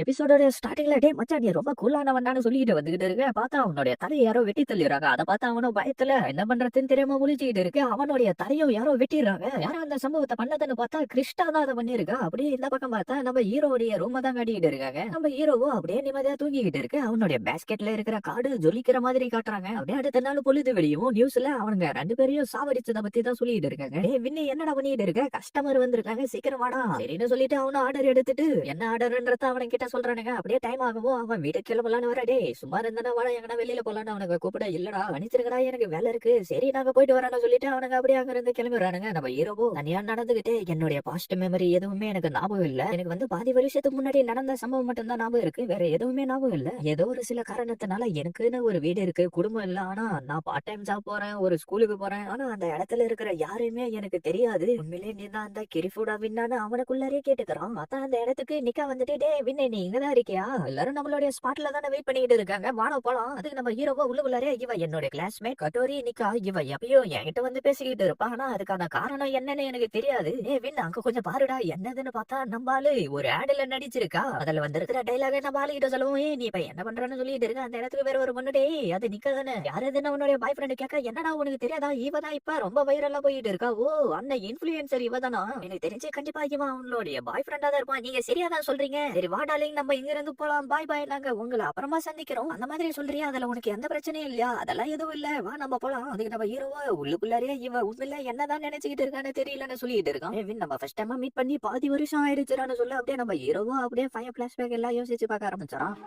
எபிசோடோட ஸ்டார்டிங்ல டே மச்சான் நீ ரொம்ப கூலானவனான்னு சொல்லிட்டு வந்துகிட்டு இருக்க. பார்த்தா அவனுடைய தலையை யாரோ வெட்டி தள்ளிடுறாங்க. அதை பார்த்தா அவனும் பயத்துல என்ன பண்றதுன்னு தெரியாம முழிச்சுக்கிட்டு இருக்கு. அவனுடைய தலையும் யாரோ வெட்டிடுறாங்க. யாரும் அந்த சம்பவத்தை பண்ணதுன்னு பார்த்தா கிருஷ்ணா தான் அதை பண்ணிருக்கா. அப்படியே இந்த பக்கம் பார்த்தா நம்ம ஹீரோடைய ரூமை தான் கட்டிக்கிட்டு இருக்காங்க. நம்ம ஹீரோவோ அப்படியே நிம்மதியா தூங்கிக்கிட்டு இருக்கு. அவனுடைய பேஸ்கெட்ல இருக்கிற காடு ஜொலிக்கிற மாதிரி காட்டுறாங்க. அப்படியே அடுத்த நாள் பொழுது வெளியும் நியூஸ்ல அவனுங்க ரெண்டு பேரையும் சாவடிச்சதை பத்தி தான் சொல்லிட்டு இருக்காங்க. டே வின்னு என்னடா பண்ணிட்டு இருக்க, கஸ்டமர் வந்திருக்காங்க சீக்கிரம் வாடா சரின்னு சொல்லிட்டு அவனும் ஆர்டர் எடுத்துட்டு என்ன ஆர்டர்ன்றத அவன் கிட்ட சொல்றானுங்க. அப்படியே டைம் ஆகவும் அவன் வீட்டுக்கு கிளம்பலான்னு வர. டே சும்மா இருந்தா வாடா எங்கன்னா வெளியில போலான்னு அவனுக்கு கூப்பிட. இல்லடா மன்னிச்சிருக்கடா எனக்கு வேலை இருக்கு சரி நாங்க போயிட்டு வரான்னு சொல்லிட்டு அவனுக்கு அப்படியே அங்க இருந்து கிளம்பிடுறானுங்க. நம்ம ஹீரோவோ தனியா நடந்துகிட்டு என்னுடைய பாஸ்ட் மெமரி எதுவுமே எனக்கு ஞாபகம் இல்ல. எனக்கு வந்து பாதி வருஷத்துக்கு முன்னாடி நடந்த சம்பவம் மட்டும் தான் ஞாபகம் இருக்கு, வேற எதுவுமே ஞாபகம் இல்ல. ஏதோ ஒரு சில காரணத்தினால எனக்குன்னு ஒரு வீடு இருக்கு, குடும்பம் இல்ல. ஆனா நான் பார்ட் டைம் ஜாப் போறேன், ஒரு ஸ்கூலுக்கு போறேன். ஆனா அந்த இடத்துல இருக்கிற யாருமே எனக்கு தெரியாது. உண்மையிலே நீ தான் அந்த கிரிஃபுடா வின்னான்னு அவனுக்குள்ளாரே கேட்டுக்கிறான். அதான் அந்த இடத்துக்கு நிக்க வந்துட்டு டே வின்னு நீ இங்கதான் இருக்கியா, எல்லாரும் நம்மளுடைய ஸ்பாட்ல தானே வெயிட் பண்ணிட்டு இருக்காங்க, வாடா போலாம். அதுக்கு நம்ம ஹீரோவா உள்ளுக்குள்ளாரே இவ என்னோட கிளாஸ்மேட் கட்டோரி நிக்கா, இவ எப்பயும் என்கிட்ட வந்து பேசிக்கிட்டு இருப்பா. ஆனா அதுக்கான காரணம் என்னன்னு எனக்கு தெரியாது. ஏ வின் அங்க கொஞ்சம் பாருடா என்னதுன்னு பார்த்தா நம்ம ஆளு ஒரு ஆடுல நடிச்சிருக்கா. அதுல வந்திருக்கிற டைலாக நம்ம ஆளு கிட்ட சொல்லுவோம். நீ இப்ப என்ன பண்றன்னு சொல்லிட்டு இருக்க, அந்த இடத்துக்கு வேற ஒரு பொண்ணு டே அது நிக்க தானே யாரு எதுன்னு உன்னுடைய பாய் ஃப்ரெண்ட் கேட்க, என்னடா உனக்கு தெரியாதா இவதான் இப்ப ரொம்ப வைரலா போயிட்டு இருக்கா. ஓ அந்த இன்ஃபுளுசர் இவதானா, எனக்கு தெரிஞ்சு கண்டிப்பா இவன் அவங்களுடைய பாய் ஃப்ரெண்டா தான் இருப்பான். நீங்க சரியாதான் சொல்றீங்க, சரி வா டார்லிங் நம்ம இங்க இருந்து போலாம், பாய் பாய் நாங்க உங்களை அப்புறமா சந்திக்கிறோம் அந்த மாதிரி சொல்றியா, அதுல உனக்கு எந்த பிரச்சனையும் இல்லையா, அதெல்லாம் எதுவும் இல்ல வா நம்ம போலாம். அதுக்கு நம்ம ஹீரோவா உள்ளுக்குள்ளாரே இவ உண்மையில என்னதான் நினைச்சுக்கிட்டு இருக்கான்னு தெரியலன்னு சொல்லிட்டு இருக்கான். நம்ம ஃபர்ஸ்ட் டைமா மீட் பண்ணி பாதி வருஷம் ஆயிடுச்சுன்னு சொல்ல அப்படியே நம்ம ஹீரோவா அப்படியே ஃபயர் பிளாஷ்பேக் எல்லாம் யோசிச்சு பார்க்க ஆரம்பிச்சாராம்.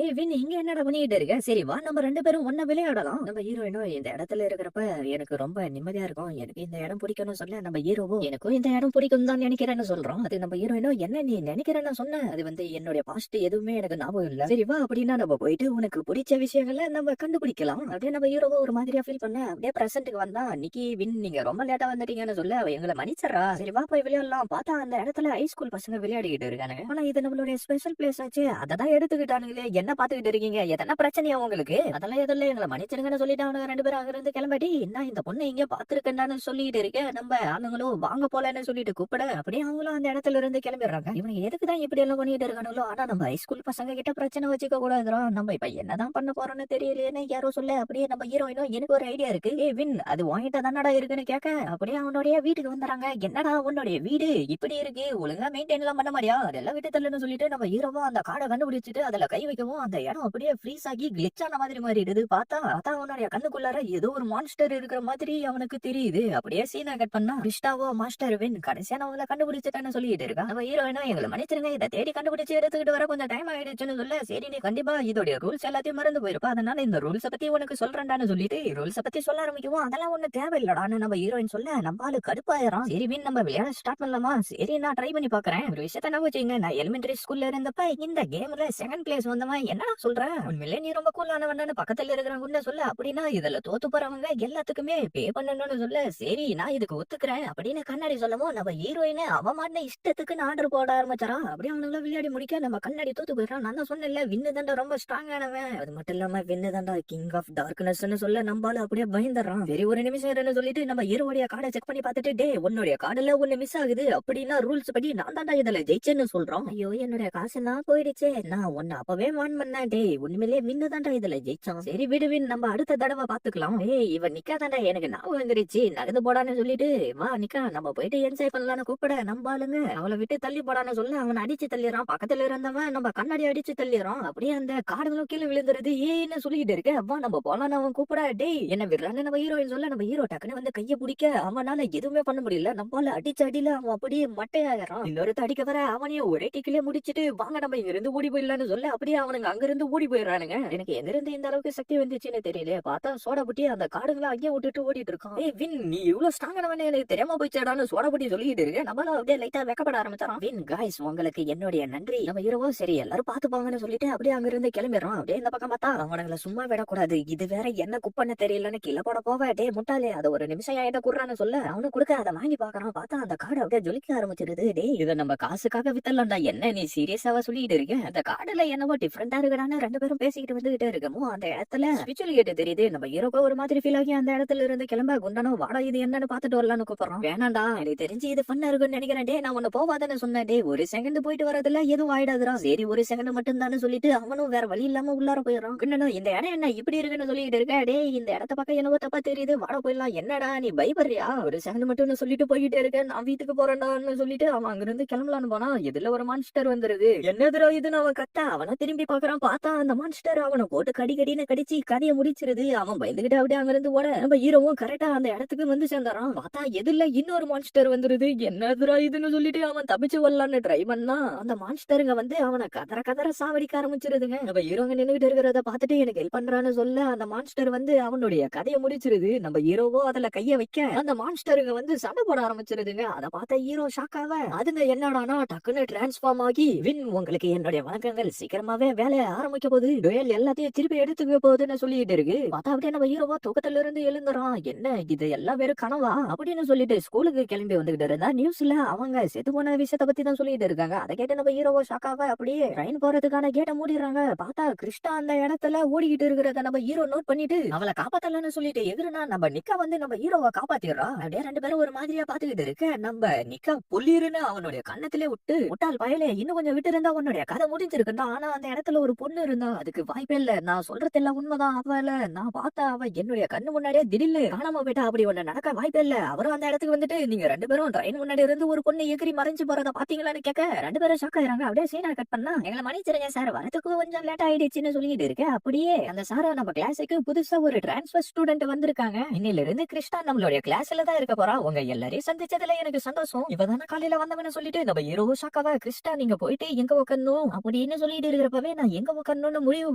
ஏய் வின் இங்க என்னடா பண்ணிட்டு இருக்க, சரி வா நம்ம ரெண்டு பேரும் ஒண்ணா விளையாடலாம். நம்ம ஹீரோயினும் இந்த இடத்துல இருக்கிறப்ப எனக்கு ரொம்ப நிம்மதியா இருக்கும், எனக்கு இந்த இடம் பிடிக்கும்னு சொல்ல நம்ம ஹீரோவும் எனக்கும் இந்த இடம் பிடிக்கும் தான் நினைக்கிறேன்னு சொல்றோம். அது நம்ம ஹீரோயினும் என்ன நீ நினைக்கிறேன்னு சொன்ன, அது வந்து என்னுடைய பாஸ்ட் எதுவுமே எனக்கு ஞாபகம் இல்ல, சரி வா அப்படின்னா நம்ம போயிட்டு உனக்கு பிடிச்ச விஷயங்களை நம்ம கண்டுபிடிக்கலாம். அப்படியே நம்ம ஹீரோவோ ஒரு மாதிரியா ஃபீல் பண்ண அப்படியே பிரசன்ட்டுக்கு வந்தா நிக்கி வின் நீங்க ரொம்ப லேட்டா வந்துட்டீங்கன்னு சொல்ல அவ எங்களை மன்னிச்சறா, சரி வா போய் விளையாடலாம். பார்த்தா அந்த இடத்துல ஹை ஸ்கூல் பசங்க விளையாடிக்கிட்டு இருக்காங்க. ஆனா இது நம்மளுடைய ஸ்பெஷல் பிளேஸ் ஆச்சு, அததான் எடுத்துக்கிட்டானுங்களே. என்ன பாத்துக்கிட்டு இருக்கீங்க, எதனா பிரச்சனையா உங்களுக்கு, அதெல்லாம் எதுவும் எங்களை மன்னிச்சிருங்கன்னு சொல்லிட்டு அவனுங்க ரெண்டு பேரும் அங்க இருந்து கிளம்படி. என்ன இந்த பொண்ணு இங்க பாத்துருக்கேன்னு சொல்லிட்டு இருக்கேன். நம்ம ஆளுங்களும் வாங்க போலன்னு சொல்லிட்டு கூப்பிட அப்படியே அவங்களும் அந்த இடத்துல இருந்து கிளம்பிடுறாங்க. இவங்க எதுக்குதான் இப்படி எல்லாம் பண்ணிட்டு இருக்கானுங்களோ. ஆனா நம்ம ஹைஸ்கூல் பசங்க கிட்ட பிரச்சனை வச்சுக்க கூடாதுரா, நம்ம இப்ப என்னதான் பண்ண போறோம்னு தெரியலையேன்னு யாரோ சொல்ல அப்படியே நம்ம ஹீரோயினும் எனக்கு ஒரு ஐடியா இருக்கு, ஏ வின் அது வாங்கிட்ட தானடா இருக்குன்னு கேட்க அப்படியே அவனுடைய வீட்டுக்கு வந்துறாங்க. என்னடா உன்னுடைய வீடு இப்படி இருக்கு, ஒழுங்கா மெயின்டைன் எல்லாம் பண்ண மாட்டியா, அதெல்லாம் விட்டு தள்ளுன்னு சொல்லிட்டு நம்ம ஹீரோவா அந்த காடை கண்டுபிடிச்சிட்டு அதுல கை வைக்கவும் அந்த இடம் அப்படியே ஃப்ரீஸ் ஆகி கிளிச் ஆன மாதிரி மாறிடுது. பார்த்தா அதான் அவனுடைய கண்ணுக்குள்ளார ஏதோ ஒரு மான்ஸ்டர் இருக்கிற மாதிரி அவனுக்கு தெரியுது. அப்படியே சீனா கட் பண்ணா கிறிஸ்டாவோ மாஸ்டர் வின் கடைசியா அவங்கள கண்டுபிடிச்சிட்டான்னு சொல்லிட்டு இருக்கா. நம்ம ஹீரோயினா எங்களை மன்னிச்சிருங்க இதை தேடி கண்டுபிடிச்சு எடுத்துக்கிட்டு வர கொஞ்சம் டைம் ஆயிடுச்சுன்னு சொல்ல, சரி நீ கண்டிப்பா இதோட ரூல்ஸ் எல்லாத்தையும் மறந்து போயிருப்பா, அதனால இந்த ரூல்ஸ பத்தி உனக்கு சொல்றேன்டான்னு சொல்லிட்டு ரூல்ஸ பத்தி சொல்ல ஆரம்பிக்கவும் அதெல்லாம் ஒண்ணு தேவையில்லடான்னு நம்ம ஹீரோயின் சொல்ல நம்ம ஆளு கடுப்பாயிரம். சரி வின் நம்ம விளையாட ஸ்டார்ட் பண்ணலாமா, சரி நான் ட்ரை பண்ணி பாக்குறேன். ஒரு விஷயத்த நான் வச்சுங்க, நான் எலிமெண்டரி ஸ்கூல்ல இருந்தப்ப இந்த கேம்ல செகண்ட் பிளேஸ் வந்தவன் என்னடா சொல்ற, உண்மையிலே நீ ரொம்ப கூலானவன்னு பக்கத்துல இருக்கிறவங்க சொல்ல, அப்படின்னா இதுல தோத்து போறவங்க எல்லாத்துக்குமே பே பண்ணணும்னு சொல்ல, சரி நான் இதுக்கு ஒத்துக்கிறேன் அப்படின்னு கண்ணாடி சொல்லவும் நம்ம ஹீரோயினே அவ மாட்டின இஷ்டத்துக்கு ஆர்டர் போட ஆரம்பிச்சாரா. அப்படியே அவனுங்கள விளையாடி முடிக்க நம்ம கண்ணாடி தோத்து போயிடறான். நான் தான் சொன்னேன்ல வின்னு தாண்டா ரொம்ப ஸ்ட்ராங் ஆனவன், அது மட்டும் இல்லாம வின்னு தாண்டா கிங் ஆஃப் டார்க்னஸ் சொல்ல நம்மளால அப்படியே பயந்துடுறான். சரி ஒரு நிமிஷம் இருன்னு சொல்லிட்டு நம்ம ஹீரோடைய கார்டை செக் பண்ணி பார்த்துட்டு டே உன்னுடைய கார்டுல ஒண்ணு மிஸ் ஆகுது, அப்படின்னா ரூல்ஸ் படி நான் தாண்டா இதுல ஜெயிச்சேன்னு சொல்றோம். ஐயோ என்னுடைய காசு நான் போயிடுச்சே, நான் ஒன்னு அப்பவே வான் பண்ணேன், டே உண்மையிலேயே வின்னு தாண்டா இதுல ஜெயிச்சான், சரி விடுவின் நம்ம அடுத்த தடவை பாத்துக்கலாம். ஏய் இவன் நிக்காதாண்டா எனக்கு ஞாபகம் வந்துருச்சு, நகர்ந்து போடான்னு சொல்லிட்டு வா நிக்கா நம்ம போயிட்டு என்ஜாய் பண்ணலான்னு கூப்பிட நம்ம ஆளுங்க அவளை விட்டு தள்ளி போடான்னு சொல்ல அவனை அடிச்சு தள்ளிடுறான். பக்கத்துல இருந்தவன் நம்ம கண்ணாடி அடிச்சு தள்ளிடுறான். அப்படியே அந்த காடுகளும் கீழே விழுந்துருது. ஏன்னு சொல்லிட்டு இருக்க, வா நம்ம போலான்னு அவன் கூப்பிட டேய் என்ன விடுறான்னு நம்ம ஹீரோயின் சொல்ல நம்ம ஹீரோ டக்குன்னு வந்து கைய பிடிக்க அவனால எதுவுமே பண்ண முடியல. நம்மளால அடிச்ச அடியில அவன் அப்படியே மட்டையாயிரான். இன்னொருத்த அடிக்க வர அவனையும் ஒரே டிக்கிலே முடிச்சிட்டு வாங்க நம்ம இங்க இருந்து ஓடி போயிடலான்னு சொல்ல அப்படியே அவனுங்க அங்க இருந்து ஓடி போயிடுறானுங்க. எனக்கு எங்க இருந்து இந்த அளவுக்கு சக்தி வந்துச்சுன்னு தெரியல, பார்த்தா சோடா புட்டி அந்த காடுகளை அங்கேயே விட்டுட்டு ஓடிட்டு இருக்கான். ஏய் வின் நீ இவ்வளவு ஸ்ட்ராங்கானவனே எனக்கு தெரியாம போயிச்சாடான்னு சோடா புட்டி சொல்லிட்டு இருக்கு. நம்மளும் அப்படியே லைட்டா வெக்கப்பட ஆரம்பிச்சாராம். வின் காய்ஸ் உங்களுக்கு என்னுடைய நன்றி, நம்ம ஹீரோவோ சரி எல்லாரும் பாத்துப்பாங்கன்னு சொல்லிட்டு அப்படியே அங்க இருந்து கிளம்பிடுறான். அப்படியே இந்த பக்கம் பார்த்தா அவனுங்களை சும்மா விடக்கூடாது, இது வேற என்ன குப்பன்னு தெரியலன்னு கீழே போட போவ டே முட்டாளே அதை ஒரு நிமிஷம் என்கிட்ட குடுறான்னு சொல்ல அவனு கொடுக்க அதை வாங்கி பாக்குறான். பார்த்தா அந்த காடு அப்படியே ஜொலிக்க ஆரம்பிச்சிருது. டே இதை நம்ம காசுக்காக வித்தலாம்டா, என்ன நீ சீரியஸாவா சொல்லிட்டு இருக்க, அந்த காடுல என்னவோ டிஃபரன்ஸ் சைலண்டா இருக்கடான்னு 2 பேரும் பேசிக்கிட்டு வந்துகிட்டே இருக்கமோ அந்த இடத்துல விச்சுவல் கேட்டு தெரியுது. நம்ம ஹீரோக்கு ஒரு மாதிரி ஃபீல் ஆகி அந்த இடத்துல இருந்து கிளம்ப குண்டனோ வாடா இது என்னன்னு பாத்துட்டு வரலான்னு கூப்பிடுறோம். வேணாண்டா எனக்கு தெரிஞ்சு இது ஃபன்னா இருக்குன்னு நினைக்கிறேன். டே நான் உன்ன போவாதானே சொன்னேன். டே ஒரு செகண்ட் போயிட்டு வரதுல எதுவும் ஆயிடாதுரா. சரி ஒரு செகண்ட் மட்டும் தானே சொல்லிட்டு அவனும் வேற வழி இல்லாம உள்ளார போயிடறான். குண்டனோ இந்த இடம் என்ன இப்படி இருக்குன்னு சொல்லிட்டு இருக்க. டே இந்த இடத்த பக்கம் என்னவோ தப்பா தெரியுது வாடா போயிடலாம். என்னடா நீ பயப்படுறியா? ஒரு செகண்ட் மட்டும் சொல்லிட்டு போயிட்டே இருக்க. நான் வீட்டுக்கு போறேன்டான்னு சொல்லிட்டு அவன் அங்கிருந்து கிளம்பலான்னு போனா இதுல ஒரு மான்ஸ்டர் வந்துருது. என்னதுரா இதுன்னு அவன் கத்த அவனை திரும்பி பாக்குறான். பார்த்தா அந்த மான்ஸ்டர் அவனை போட்டு கடின்னு கடிச்சு கதையை முடிச்சிருது. அவன் பயந்துகிட்டு அப்படியே அங்கிருந்து ஓட நம்ம ஹீரோவும் கரெக்டா அந்த இடத்துக்கு வந்து சேர்ந்தாரான். பார்த்தா எதுல இன்னொரு மான்ஸ்டர் வந்துருது. என்னதுரா இதுன்னு சொல்லிட்டு அவன் தப்பிச்சு வரலான்னு ட்ரை பண்ணா அந்த மான்ஸ்டருங்க வந்து அவனை கதற சாவடிக்க ஆரம்பிச்சிருதுங்க. நம்ம ஹீரோங்க நின்னுகிட்டு இருக்கிறத பார்த்துட்டு எனக்கு ஹெல்ப் பண்றான்னு சொல்ல அந்த மான்ஸ்டர் வந்து அவனுடைய கதையை முடிச்சிருது. நம்ம ஹீரோவோ அதுல கைய வைக்க அந்த மான்ஸ்டருங்க வந்து சண்டை போட ஆரம்பிச்சிருதுங்க. அதை பார்த்த ஹீரோ ஷாக்காவ அதுங்க என்னடானா டக்குன்னு டிரான்ஸ்ஃபார்ம் ஆகி வின் உங்களுக்கு என்னுடைய வணக்கங்கள் சீக்கிரமாவே வேலையை ஆரம்பிக்க போகுது. டுயல் எல்லாத்தையும் திருப்பி எடுத்துக்க போகுதுன்னு சொல்லிட்டு இருக்கு. பார்த்தா அப்படியே நம்ம ஹீரோவா தூக்கத்துல இருந்து எழுந்துறான். என்ன இது எல்லாம் வேற கனவா அப்படின்னு சொல்லிட்டு ஸ்கூலுக்கு கிளம்பி வந்துகிட்டு இருந்தா நியூஸ்ல அவங்க செத்து போன விஷயத்த பத்தி தான் சொல்லிட்டு இருக்காங்க. அதை கேட்டு நம்ம ஹீரோவா ஷாக்காவ அப்படியே ட்ரெயின் போறதுக்கான கேட்ட மூடிடுறாங்க. பார்த்தா கிருஷ்ணா அந்த இடத்துல ஓடிக்கிட்டு இருக்கிறத நம்ம ஹீரோ நோட் பண்ணிட்டு அவளை காப்பாத்தலன்னு சொல்லிட்டு எதிரனா நம்ம நிக்கா வந்து நம்ம ஹீரோவை காப்பாத்திடுறா. அப்படியே 2 பேரும் ஒரு மாதிரியா பாத்துக்கிட்டு இருக்க. நம்ம நிக்கா புள்ளிருன்னு அவனுடைய கண்ணத்திலே விட்டு முட்டாள் பயலே இன்னும் கொஞ்சம் விட்டு இருந்தா உன்னுடைய கதை முடிஞ்சிருக்குண்டா. ஆனா அந்த இடத்துல ஒரு பொண்ணு இருந்தா அதுக்கு வாய்ப்பே இல்ல. நான் சொல்றது எல்லாம் உண்மைதான். அவள நான் பார்த்தா அவ என்னுடைய கண்ணு முன்னாடியே திடீர்னு காணாம போயிட்டா. அப்படி ஒண்ணு நடக்க வாய்ப்பே இல்ல. அவரும் அந்த இடத்துக்கு வந்துட்டு நீங்க 2 பேரும் ட்ரெயின் முன்னாடி இருந்து ஒரு பொண்ணு எகிரி மறைஞ்சு போறத பாத்தீங்களான்னு கேட்க 2 பேரும் ஷாக் ஆயிராங்க. அப்படியே சீனா கட் பண்ணா எங்களை மன்னிச்சிருங்க சார் வரதுக்கு கொஞ்சம் லேட் ஆயிடுச்சுன்னு சொல்லிட்டு இருக்க. அப்படியே அந்த சார நம்ம கிளாஸுக்கு புதுசா ஒரு டிரான்ஸ்ஃபர் ஸ்டூடெண்ட் வந்திருக்காங்க. இன்னில இருந்து கிருஷ்ணா நம்மளுடைய கிளாஸ்ல தான் இருக்க போறா. உங்க எல்லாரையும் சந்திச்சதுல எனக்கு சந்தோஷம். இவதான காலையில வந்தவன்னு சொல்லிட்டு நம்ம ஹீரோ ஷாக்காவா கிருஷ்ணா நீங்க போயிட்டு எங்க உட்காரணும் அப்படின்னு சொல்லிட்டு இருக்கிறப்பவே நான் எங்க உட்காரணும்னு முடிவு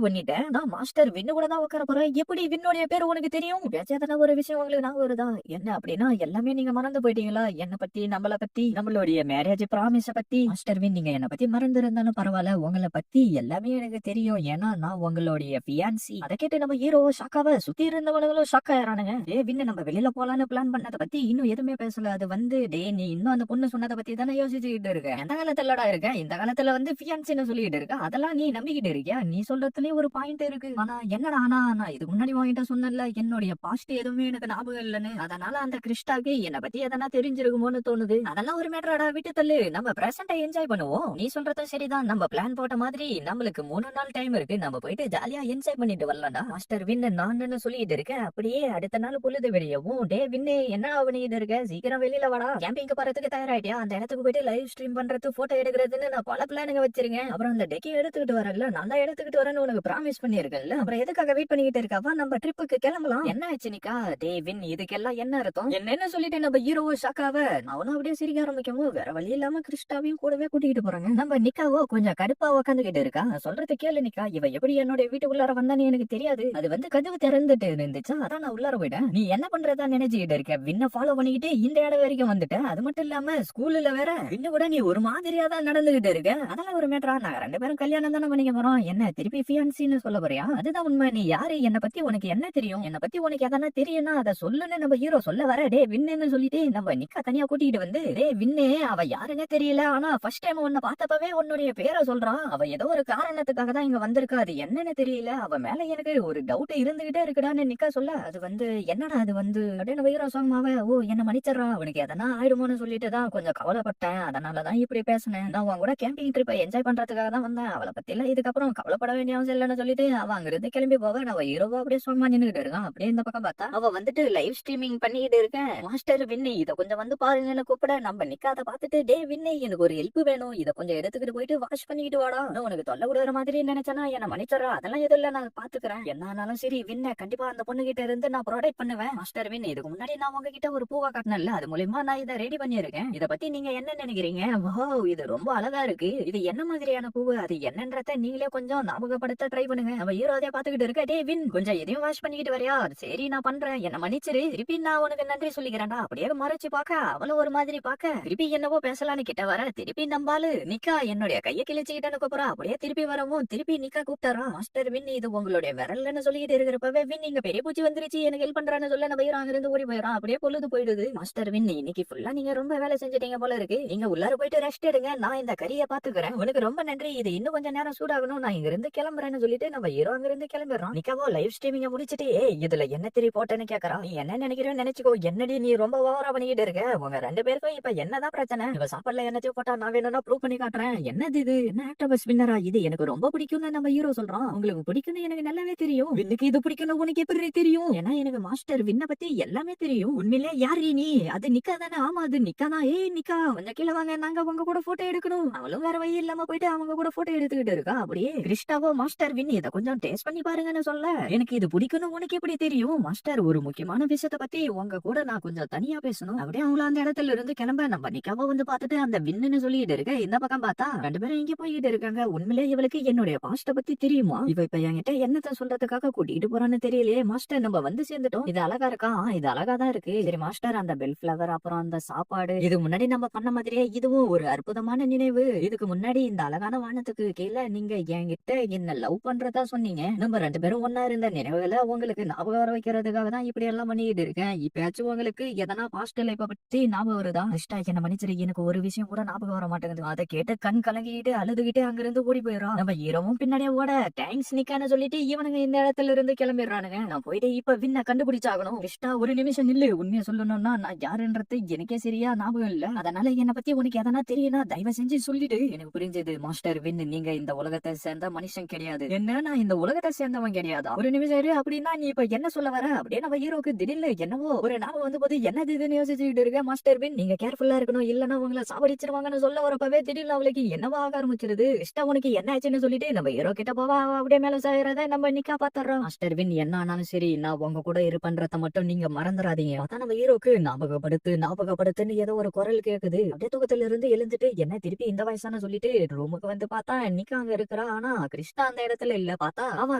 பண்ணிட்டேன். நான் மாஸ்டர் வின்னு கூட தான் உட்கார போறேன். எப்படி வின்னுடைய பேர் உனக்கு தெரியும்? பேச்சாதான ஒரு விஷயம் உங்களுக்கு நான் வருதா என்ன அப்படின்னா எல்லாமே நீங்க மறந்து போயிட்டீங்களா? என்ன பத்தி நம்மளை பத்தி நம்மளுடைய மேரேஜ் ப்ராமிஸ பத்தி மாஸ்டர் வின் நீங்க என்ன பத்தி மறந்து இருந்தாலும் பரவாயில்ல உங்களை பத்தி எல்லாமே எனக்கு தெரியும். ஏன்னா நான் உங்களுடைய பியான்சி. அதை கேட்டு நம்ம ஹீரோ ஷாக்காவ சுத்தி இருந்தவங்களும் ஷாக் ஆயிரானுங்க. டே வின்னு நம்ம வெளியில போலான்னு பிளான் பண்ணதை பத்தி இன்னும் எதுவுமே பேசல. அது வந்து டே நீ இன்னும் அந்த பொண்ணு சொன்னதை பத்தி தானே யோசிச்சுக்கிட்டு இருக்க. எந்த காலத்துலடா இருக்க? இந்த காலத்துல வந்து ஃபியான்சின்னு சொல்லிட்டு இருக்க. அதெல்லாம் நீ நம்பிக்கிட்டு இருக்கியா? நீ சொல்றதுலயும் ஒரு பாயிண்ட் இருக்கு. ஆனா என்னடா ஆனா நான் இதுக்கு முன்னாடி வாங்கிட்ட சொன்னல என்னுடைய பாஸ்ட் எதுவுமே எனக்கு ஞாபகம் இல்லன்னு. அதனால அந்த கிறிஸ்டாக்கு என்னை பத்தி எதனா தெரிஞ்சிருக்குமோன்னு தோணுது. அதெல்லாம் ஒரு மேட்டராடா விட்டு தள்ளு. நம்ம பிரசன்டை என்ஜாய் பண்ணுவோம். நீ சொல்றதும் சரிதான். நம்ம பிளான் போட்ட மாதிரி நம்மளுக்கு 3 நாள் டைம் இருக்கு. நம்ம போயிட்டு ஜாலியா என்ஜாய் பண்ணிட்டு வரலாம்டா. மாஸ்டர் வின்னு நான் சொல்லிட்டு இருக்கேன். அப்படியே அடுத்த நாள் பொழுது வெளியவும் டே வின்னு என்ன பண்ணிட்டு இருக்க? சீக்கிரம் வெளியில வாடா. கேம்பிங் போறதுக்கு தயாராயிட்டியா? அந்த இடத்துக்கு போயிட்டு லைவ் ஸ்ட்ரீம் பண்றது போட்டோ எடுக்கிறதுன்னு நான் பல பிளானுங்க வச்சிருக்கேன். அப்புறம் அந்த டெக்கி எடுத்துக்கிட்டு வரல நான் தான் எடுத்துக்கிட்டு வரேன்னு உனக்கு ப்ராமிஸ் பண்ணிருக்கேன்ல. அப்புறம் எதுக்காக வெயிட் பண்ணிக்கிட்டு இருக்கவா? நம்ம ட்ரிப்புக்கு கிளம்பலாம். என்ன ஆச்சு நிக்கா? டே வின் இதுக்கெல்லாம் என்ன அர்த்தம்? என்னன்னு சொல்லிட்டு நம்ம ஹீரோ ஷாக்காவ அவனும் அப்படியே சிரிக்க ஆரம்பிக்கவும் வேற வழி இல்லாம கிறிஸ்டாவையும் கூடவே கூட்டிகிட்டு போறாங்க. நம்ம நிக்காவோ கொஞ்சம் கடுப்பா உட்காந்துக்கிட்டு இருக்கா. சொல்றது கேளு நிக்கா. இவ எப்படி என்னோட வீட்டுக்குள்ளார வந்தான்னு எனக்கு தெரியாது. அது வந்து கதவு திறந்துட்டு இருந்துச்சா அதான் நான் உள்ளார போயிட்டேன். நீ என்ன பண்றதா நினைச்சுக்கிட்டு இருக்க? வின்ன ஃபாலோ பண்ணிக்கிட்டு இந்த இடம் வரைக்கும் வந்துட்ட. அது மட்டும் இல்லாம ஸ்கூல்ல வேற வின்னு கூட நீ ஒரு மாதிரியா தான் நடந்துகிட்டு இருக்க. அதெல்லாம் ஒரு மேட்டரா? நாங்க 2 பேரும் கல்யாணம் தானே பண்ணிக்க போறோம். என்ன திருப்பி ஃபியான்சின்னு சொல்ல போறியா? அதுதான் உண்மை. நீ யாரு? என்ன பத்தி உனக்கு என்ன தெரியும்? என்ன பத்தி உனக்கு எதனா தெரியும்னா அதை சொல்லுன்னு நம்ம ஹீரோ சொல்ல வர. டே வின்னு சொல்லிட்டு நம்ம நிக்கா தனியா கூட்டிட்டு வந்து டே வின்னு அவ யாருன்னே தெரியல. ஆனா ஃபர்ஸ்ட் டைம் உன்னை பார்த்தப்பவே உன்னுடைய பேரை சொல்றான். அவ ஏதோ ஒரு காரணத்துக்காக தான் இங்க வந்திருக்கா. அது என்னன்னு தெரியல. அவ மேல எனக்கு ஒரு டவுட் இருந்துகிட்டே இருக்குடான்னு நிக்கா சொல்ல அது வந்து என்னடா அது வந்து அப்படியே நம்ம ஹீரோ சொன்னாவ ஓ என்ன மன்னிச்சிடறா அவனுக்கு எதனா ஆயிடுமோன்னு சொல்லிட்டு தான் கொஞ்சம் கவலைப்பட்டேன். அதனாலதான் இப்படி பேசினேன். நான் உன் கூட கேம்பிங் ட்ரிப்பை என்ஜாய் பண்றதுக்காக தான் வந்தேன். அவளை பத்தி எல்லாம் இதுக்கப்புறம் கவலைப்பட வேண்டிய அவசியம் இல்லைன்னு சொல்லிட்டு அவ அங்கிருந்து கிளம்பி போக நம்ம ஹீரோவா அப்படியே சும்மா நின்னுகிட்டு இருக்கான். அப்படியே இந்த பக்கம் பார்த்தா அவ வந்துட்டு லைவ் ஸ்ட்ரீமிங் பண்ணிக்கிட்டு இருக்கேன். மாஸ்டர் வின்னு இதை கொஞ்சம் வந்து பாருங்கன்னு கூப்பிட நம்ம நிக்காத பார்த்துட்டு டே வின்னு எனக்கு ஒரு ஹெல்ப் வேணும். இதை கொஞ்சம் எடுத்துக்கிட்டு போயிட்டு வாஷ் பண்ணிக்கிட்டு வாடா. உனக்கு தொல்லை விடுற மாதிரி நினைச்சனா என்ன மன்னிச்சறா. அதெல்லாம் எதுவும் இல்ல நான் பாத்துக்கிறேன். என்னாலும் சரி வின்ன கண்டிப்பா அந்த பொண்ணு கிட்ட இருந்து நான் ப்ரொடெக்ட் பண்ணுவேன். மாஸ்டர் வின் இதுக்கு முன்னாடி நான் உங்ககிட்ட ஒரு பூவா காட்டினேன்ல அது மூலமா நான் இதை ரெடி பண்ணிருக்கேன். இதை பத்தி நீங்க என்ன நினைக்கிறீங்க? வாவ் இது ரொம்ப அழகா இருக்கு. இது என்ன மாதிரியான பூவு? அது என்னன்றத நீங்களே கொஞ்சம் ஞாபகப்படுத்த ட்ரை பண்ணுங்க. நம்ம ஹீரோ அதே பாத்துக்கிட்டு இருக்க. டே வின் கொஞ்சம் எதையும் வாஷ் பண்ணிக்கிட்டு வரையா? சரி நான் பண்றேன். என்ன மன்னிச்சிரு. திருப்பி நான் உனக்கு நன்றி சொல்லிக்கிறேன்டா. அப்படியே மறைச்சு பாக்க அவளும் ஒரு மாதிரி பாக்க திருப்பி என்னவோ பேசலான்னு கிட்ட வர திருப்பி நம்பாலு நிக்கா என்னுடைய கையை கிழிச்சுக்கிட்டேன்னு கூப்பிடா. அப்படியே திருப்பி வரவும் திருப்பி நிக்கா கூப்பிட்டாரா. மாஸ்டர் வின் இது உங்களுடைய விரல்னு சொல்லிட்டு இருக்கிறப்பவே வின் இங்க பெரிய பூச்சி வந்துருச்சு எனக்கு ஹெல்ப் பண்றான்னு சொல்ல நம்ம ஹீரோ அங்கிருந்து ஓடி போயிடறான். அப்படியே பொழுது போயிடுது. மாஸ்டர் வின் இன்னைக்கு ஃபுல்லா நீங்க ரொம்ப வேலை செஞ்சுட்டீங்க போல இருக்கு. நீங்க உள்ளார போயிட்டு ரெஸ்ட் எடுங்க. நான் இந்த கறியை பாத்துக்கிறேன். உனக்கு ரொம்ப நன்றி. இது இன்னும் கொஞ்சம் நேரம் சூடாகணும். ஆகணும், நான் இங்க இருந்து கிளம்புறேன்னு சொல்லிட்டு நம்ம ஹீரோ அங்க இருந்து கிளம்பிடுறான். நிக்காவோ லைவ் ஸ்ட்ரீமிங்க முடிச்சிட்டு இதுல என்ன தெரிய போட்டேன்னு கேக்குறான். நீ என்ன நினைக்கிறேன்னு நினைச்சுக்கோ, என்னடி நீ ரொம்ப ஓவரா பண்ணிக்கிட்டு இருக்க, உங்க 2 பேருக்கும் இப்ப என்னதான் பிரச்சனை, இவ சாப்பாடுல என்னத்தையும் போட்டா நான் வேணும்னா ப்ரூவ் பண்ணி காட்டுறேன், என்னது இது, என்ன ஆக்டோபஸ் வின்னரா இது, எனக்கு ரொம்ப பிடிக்கும்னு நம்ம ஹீரோ சொல்றான். உங்களுக்கு பிடிக்கும்னு எனக்கு நல்லாவே தெரியும், வின்னுக்கு இது பிடிக்கும்னு உனக்கு எப்படி தெரியும், ஏன்னா எனக்கு மாஸ்டர் வின்ன பத்தி எல்லாமே தெரியும், உண்மையிலே யாரு நீ, அது நிக்கா தானே, ஆமா அது நிக்கா தான், ஏய் நிக்கா கொஞ்சம் கீழே வாங்க, நாங்க உங்க கூட போட்டோ எடுக்கணும், அவளும் வேற வழி இல்லாம போயிட்டு அவங்க கூட போட்டோ எடுத்துக்கிட்டு இருக்கா. அப்படியே கிறிஸ்டாவோ மாஸ்டர் வின் இதை கொஞ்சம் டேஸ்ட் பண்ணி பாருங்கன்னு சொல்ல, எனக்கு இது பிடிக்கும்னு உனக்கு எப்படி தெரியும் மாஸ்டர், ஒரு முக்கியமான விஷயத்த பத்தி உங்க கூட நான் கொஞ்சம் தனியா பேசணும், அப்படியே அவங்கள அந்த இடத்துல இருந்து கிளம்ப நம்ம நிக்காவோ வந்து பார்த்துட்டு அந்த வின்னு சொல்லிட்டு இருக்க, இந்த பக்கம் பார்த்தா 2 பேரும் இங்க போயிட்டு இருக்காங்க. உண்மையிலே இவளுக்கு என்னுடைய பாஸ்ட பத்தி தெரியுமா, இவ இப்ப என்கிட்ட என்னத்த சொல்றதுக்காக கூட்டிட்டு போறான்னு தெரியலையே. மாஸ்டர் நம்ம வந்து சேர்ந்துட்டோம், இது அழகா இருக்கா, இது அழகா தான் இருக்கு, சரி மாஸ்டர் அந்த பெல் ஃபிளவர் அப்புறம் அந்த சாப்பாடு இது முன்னாடி நம்ம பண்ண மாதிரியே இதுவும் ஒரு அற்புதமான நினைவு, இதுக்கு முன்னாடி இந்த அழகான வானத்துக்கு கீழே நீங்க என்கிட்ட என்ன லவ் பண்றதா சொன்னீங்க, நம்ம 2 பேரும் ஒன்னா இருந்த நினைவுகளை உங்களுக்கு ஞாபகம் வர வைக்கிறதுக்காக தான் இப்படி எல்லாம் பண்ணிட்டு இருக்கேன், இப்பயாச்சும் உங்களுக்கு எதனா பாஸ்ட் லைஃப் பத்தி ஞாபகம் வருதா, கிறிஸ்டா என்ன மன்னிச்சிரு, எனக்கு ஒரு விஷயம் கூட ஞாபகம் வர மாட்டேங்குது, அதை கேட்டு கண் கலங்கிட்டு அழுதுகிட்டு அங்கிருந்து ஓடி போயிடும். நம்ம ஹீரோவும் பின்னாடியே ஓட தேங்க்ஸ் நிக்கான்னு சொல்லிட்டு இவனுங்க இந்த இடத்துல இருந்து கிளம்பிடுறானுங்க. நான் போயிட்டு இப்ப வின்ன கண்டுபிடிச்சாகணும், கிறிஸ்டா ஒரு நிமிஷம் நில்லு, உண்மையை சொல்லணும்னா நான் யாருன்றது எனக்கே சரியா ஞாபகம் இல்ல, அதனால என்ன பத்தி உனக்கு எதனா தெரியும்னா தயவு செஞ்சு சொல்லிடு. எனக்கு புரிஞ்சது மாஸ்டர் வின், நீங்க இந்த உலகத்தை சேர்ந்த மனுஷன் கிடையாது, என்ன நான் இந்த உலகத்தை சேர்ந்தவன் கிடையாதா, ஒரு நிமிஷம் இரு, அப்படின்னா நீ இப்ப என்ன சொல்ல வர, அப்படியே நம்ம ஹீரோக்கு திடீர்னு என்னவோ ஒரு ஞாபகம் வந்து போது என்னது இதுன்னு யோசிச்சுட்டு இருக்க. மாஸ்டர் வின் நீங்க கேர்ஃபுல்லா இருக்கணும், இல்லன்னா உங்களை சாவடிச்சிருவாங்கன்னு சொல்ல வரப்பவே திடீர்னு அவளுக்கு என்னவா ஆக ஆரம்பிச்சிருது. இஷ்டா உனக்கு என்ன ஆச்சுன்னு சொல்லிட்டு நம்ம ஹீரோ கிட்ட போவா, அப்படியே மேல சாயறத நம்ம நிக்கா பாத்துறோம். மாஸ்டர் வின் என்ன ஆனாலும் சரி நான் உங்க கூட இருப்பன்றத மட்டும் நீங்க மறந்துடாதீங்க. அதான் நம்ம ஹீரோக்கு ஞாபகப்படுத்துன்னு ஏதோ ஒரு குரல் கேக்குது. அப்படியே தூக்கத்துல இருந்து எழுந்துட்டு என்ன திருப்பி இந்த வயசான சொல்லிட்டு ரூமுக்கு வந்து பார்த்தா நிக்கா அங்க இருக்கிறா, ஆனா கிறிஸ்டா அந்த இடத்துல இல்ல. பார்த்தா அவன்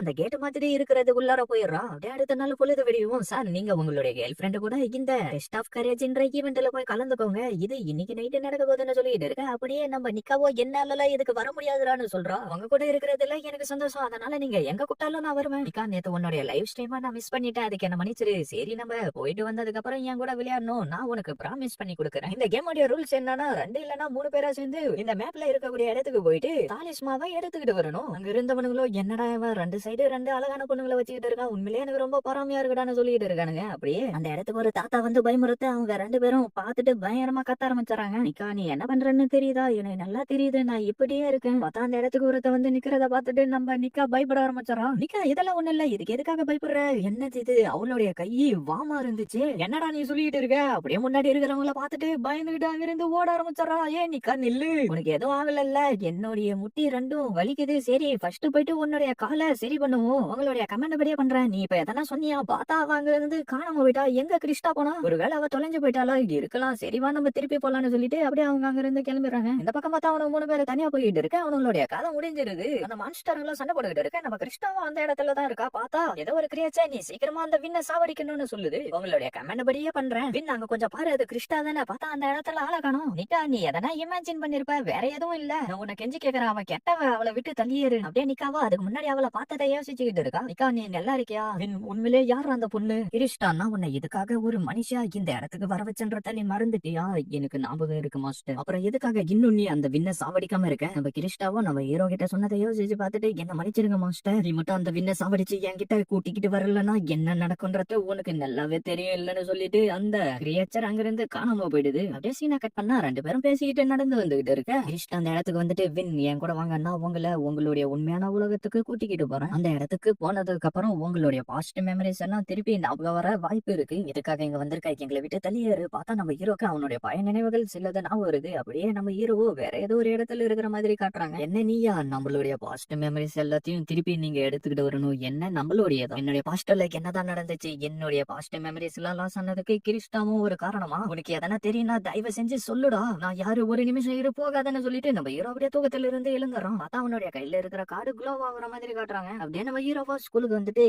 அந்த கேட் மாதிரி இருக்கிறது உள்ளார போயிடுறா. அப்படியே அடுத்த நாள் பொழுது விடியும். சார் நீங்க உங்களுடைய கேர்ள் ஃபிரெண்ட் கூட இந்த டெஸ்ட் ஆஃப் கரேஜ்ன்ற ஈவென்ட்ல போய் கலந்துக்கோங்க, இது இன்னைக்கு நைட்டு நடக்க போகுதுன்னு சொல்லிட்டு இருக்க. அப்படியே நம்ம நிக்காவோ என்னால இதுக்கு வர முடியாதுன்னு சொல்றா. அவங்க கூட இருக்கிறதுல எனக்கு சந்தோஷம், அதனால நீங்க எங்க கூட்டாலும் நான் வருவேன். நிக்கா நேத்து உன்னுடைய லைவ் ஸ்ட்ரீமா நான் மிஸ் பண்ணிட்டேன், அதுக்கு என்ன மன்னிச்சிரு. சரி நம்ம போயிட்டு வந்ததுக்கு அப்புறம் என் கூட விளையாடணும், நான் உனக்கு ப்ராமிஸ் பண்ணி கொடுக்குறேன். இந்த கேமோட ரூல்ஸ் என்னன்னா 2 இல்லனா 3 பேரா சேர்ந்து இந்த மேப்ல இருக்கக்கூடிய இடத்துக்கு போயிட்டு தாலிஸ்மாவை எடுத்துக்கிட்டு வரணும். அங்க இருந்தவனுங்களோ என்னடா இவன் 2 சைடு 2 அழகான பொண்ணுங்களை வச்சுக்கிட்டு இருக்கான், உண்மையிலேயே எனக்கு ரொம்ப பொறாமையா இருக்குடான்னு சொல்லிட்டு இருக்கானுங்க. அப்படியே அந்த இடத்துக்கு ஒரு தாத்தா வந்து பயமுறுத்த அவங்க 2 பேரும் பார்த்துட்டு பயங்கரமா கத்த ஆரம்பிச்சாங்க. நிக்கா நீ என்ன பண்றன்னு தெரியுதா, எனக்கு நல்லா தெரியுது, நான் இப்படியே இருக்கேன். பார்த்தா அந்த இடத்துக்கு ஒருத்த வந்து நிக்கிறத பார்த்துட்டு நம்ம நிக்கா பயப்பட ஆரம்பிச்சாராம். நிக்கா இதெல்லாம் ஒண்ணு இல்ல, இதுக்கு எதுக்காக பயப்படுற, என்னது இது, அவளுடைய கை வாமா இருந்துச்சு, என்னடா நீ சொல்லிட்டு இருக்க, அப்படியே முன்னாடி இருக்கிறவங்கள பார்த்துட்டு பயந்துகிட்டு அங்கிருந்து ஓட ஆரம்பிச்சாரா. ஏன் நிக்கா நில்லு, உனக்கு எதுவும் ஆகல, என்னுடைய முட்டி 2ம் வலிக்குது, சரி ஃபர்ஸ்ட் போயிட்டு உன்னுடைய காலை சரி பண்ணுவோம், உங்களுடைய கமெண்ட் படியே பண்றேன், நீ இப்ப எதனா சொன்னியா, பார்த்தா அவங்க இருந்து காணாம போயிட்டா, எங்க கிறிஸ்டா போனா, ஒருவேளை அவ தொலைஞ்சு போயிட்டாலா இருக்கலாம், சரிவா நம்ம திருப்பி போலான்னு சொல்லிட்டு அப்படியே அவங்க அங்க இருந்து கிளம்பிடுறாங்க. இந்த பக்கம் பார்த்தா அவனுக்கு 3 பேர் தனியா போயிட்டு இருக்க, அவனுடைய கதை முடிஞ்சிருது. அந்த மான்ஸ்டர்களும் சண்டை போட்டுக்கிட்டு இருக்க, நம்ம கிறிஸ்டாவும் அந்த இடத்துல தான் இருக்கா. பார்த்தா ஏதோ ஒரு கிரியேச்சர் நீ சீக்கிரமா அந்த வின்ன சாவடிக்கணும்னு சொல்லுது. உங்களுடைய கமெண்ட் படியே பண்றேன், வின் அங்க கொஞ்சம் பாரு, அது கிறிஸ்டா தானே. பார்த்தா அந்த இடத்துல ஆள காணோம். நிக்கா நீ எதனா இமேஜின் பண்ணிருப்ப, வேற எதுவும் இல்ல, நான் உன்னை கெஞ்சி கேக்குறேன், அவன் கெட்டவ, அவளை விட்டு தள்ளியேறு. அப்படியே நிக்காவா அதுக்கு முன்னாடி அவளை பார்த்ததை யோசிச்சுக்கிட்டு இருக்கா. நிக்கா நீ நல்லா இருக்கியா, உண்மையிலே யார் அந்த பொண்ணு, கிறிஸ்டானா உன்னை இதுக்காக ஒரு மனுஷா இந்த இடத்துக்கு வர வச்சன்றத நீ மறந்துட்டியா, எனக்கு ஞாபகம் இருக்கு மாஸ்டர், அப்புறம் எதுக்காக இன்னும் நீ அந்த வின்ன சாவடிக்காம இருக்க. நம்ம கிறிஸ்டாவும் நம்ம ஹீரோ கிட்ட சொன்னதை யோசிச்சு பார்த்துட்டு என்ன மன்னிச்சிருங்க மாஸ்டர், நீ மட்டும் அந்த வின்ன சாவடிச்சு என்கிட்ட கூட்டிக்கிட்டு வரலன்னா என்ன நடக்கும்ன்றது உனக்கு நல்லாவே தெரியும் இல்லன்னு சொல்லிட்டு அந்த கிரியேச்சர் அங்கிருந்து காணாம போயிடுது. அப்படியே சீனா கட் பண்ணா 2 பேரும் பேசிக்கிட்டு நடந்து வந்துகிட்டு இருக்க. கிறிஸ்டா அந்த இடத்துக்கு வந்துட்டு வின் என் கூட வாங்க, நான் உங்களுடைய உண்மையான உலகத்துக்கு கூட்டிக்கிட்டு போறேன், அந்த இடத்துக்கு போனதுக்கு அப்புறம் உங்களுடைய பாசிட்டிவ் மெமரிஸ் எல்லாம் திருப்பி ஞாபகம் வர வாய்ப்பு இருக்கு, இதுக்காக இங்க வந்திருக்கா, எங்களை விட்டு தள்ளியாரு. பார்த்தா நம்ம ஹீரோக்கு அவனுடைய பய நினைவுகள் சிலது ஞாபகம் வருது. அப்படியே நம்ம ஹீரோ வேற ஏதோ ஒரு இடத்துல இருக்கிற மாதிரி காட்டுறாங்க. என்ன நீயா நம்மளுடைய பாசிட்டிவ் மெமரிஸ் எல்லாத்தையும் திருப்பி நீங்க எடுத்துக்கிட்டு வரணும், என்ன நம்மளுடைய என்னுடைய பாஸ்ட் லைக் என்னதான் நடந்துச்சு, என்னுடைய பாசிட்டிவ் மெமரிஸ் எல்லாம் லாஸ் ஆனதுக்கு கிறிஸ்டாவும் ஒரு காரணமா, உனக்கு எதனா தெரியும்னா தயவு செஞ்சு சொல்லுடா, நான் யாரு ஒரு நிமிஷம் இரு போகாதன்னு சொல்லிட்டு நம்ம ஹீரோ அப்படியே தூக்கத்துல இருந்து எழுந்துறோம். பார்த்தா அவனுடைய கையில இருக்கிற கார்டு க்ளோ ஆகுற மாதிரி காட்டுறாங்க. அப்படியே நம்ம ஹீரோவா ஸ்கூலுக்கு வந்துட்டு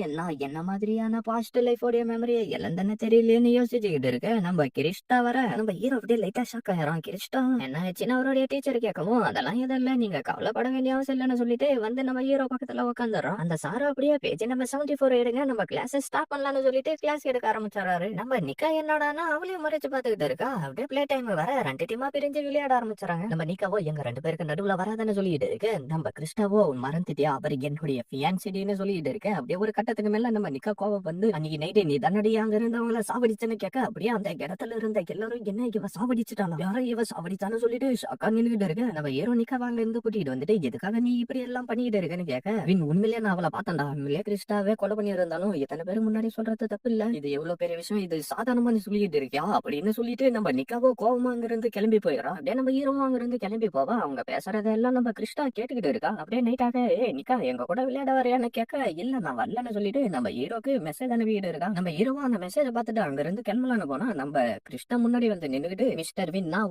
என்ன மாதிரியான பாஸ்ட் லைஃபோடைய மெமரியை இழந்தன்னு தெரியலன்னு யோசிச்சுக்கிட்டு இருக்க. நம்ம கிறிஸ்டா வர நம்ம ஹீரோ அப்படியே லைட்டா ஷாக் ஆயிரும். கிறிஸ்டா என்ன ஆச்சுன்னு அவருடைய டீச்சர் கேட்கவும் அதெல்லாம் எதுவும் இல்ல, நீங்க கவலைப்பட வேண்டிய அவசியம் இல்லைன்னு சொல்லிட்டு வந்து நம்ம ஹீரோ பக்கத்துல உட்காந்துறோம். அந்த சார் அப்படியே பேஜ் நம்ம 74 எடுங்க, நம்ம கிளாஸ் ஸ்டார்ட் பண்ணலாம்னு சொல்லிட்டு கிளாஸ் எடுக்க ஆரம்பிச்சாரு. நம்ம நிக்கா என்னடானா அவளையும் மறைச்சு பாத்துக்கிட்டு இருக்கா. அப்படியே பிளே டைம் வர 2 டீமா பிரிஞ்சு விளையாட ஆரம்பிச்சாங்க. நம்ம நிக்காவோ எங்க 2 பேருக்கு நடுவுல வராதுன்னு சொல்லிட்டு இருக்கு. நம்ம கிறிஸ்டாவோ மறந்துட்டியா, அவர் என்னுடைய ஃபியான்சிடின்னு சொல்லிட்டு இருக்கேன். அப்படியே ஒரு கட்டத்துக்கு மேல நம்ம நிக்கா கோவம் வந்து, அன்னைக்கு நைட்டு நீ தன்னடி அங்க இருந்தவங்கள சாவடிச்சேன்னு கேட்க, அப்படியே அந்த இடத்துல இருந்த எல்லாரும் என்ன இவ சாவடிச்சுட்டானா, யாரோ இவ சாவடிச்சான்னு சொல்லிட்டு ஷாக்கா நின்னுகிட்டு இருக்கேன். நம்ம ஹீரோ நிக்கா வாங்க இருந்து கூட்டிட்டு வந்துட்டு, எதுக்காக நீ இப்படி எல்லாம் பண்ணிட்டு இருக்கேன்னு கேட்க, உண்மையிலேயே நான் அவளை பார்த்தேன்டா, உண்மையிலேயே கிறிஸ்டாவே கொலை பண்ணி இருந்தாலும் எத்தனை பேர் முன்னாடி சொல்றது தப்பு இல்ல, இது எவ்வளவு பெரிய விஷயம், இது சாதாரணமா நீ சொல்லிட்டு இருக்கியா அப்படின்னு சொல்லிட்டு நம்ம நிக்காவோ கோவமா அங்க இருந்து கிளம்பி போயிடறோம். அப்படியே நம்ம ஹீரோவும் அங்க இருந்து கிளம்பி போவா. அவங்க பேசுறதெல்லாம் நம்ம கிறிஸ்டா கேட்டுக்கிட்டு இருக்கா. அப்படியே நைட்டாக நிக்கா எங்க கூட விளையாட வரையான்னு கேட்க, இல்ல நான் வரலன்னு சொல்லிட்டு நம்ம ஹீரோக்கு மெசேஜ் அனுப்பிட்டு இருக்கா. நம்ம ஹீரோவும் அந்த மெசேஜ் பார்த்துட்டு அங்க இருந்து கிளம்பலான்னு போனா, நம்ம கிறிஸ்டா முன்னாடி வந்து நின்னுகிட்டு, மிஸ்டர் வின், நான்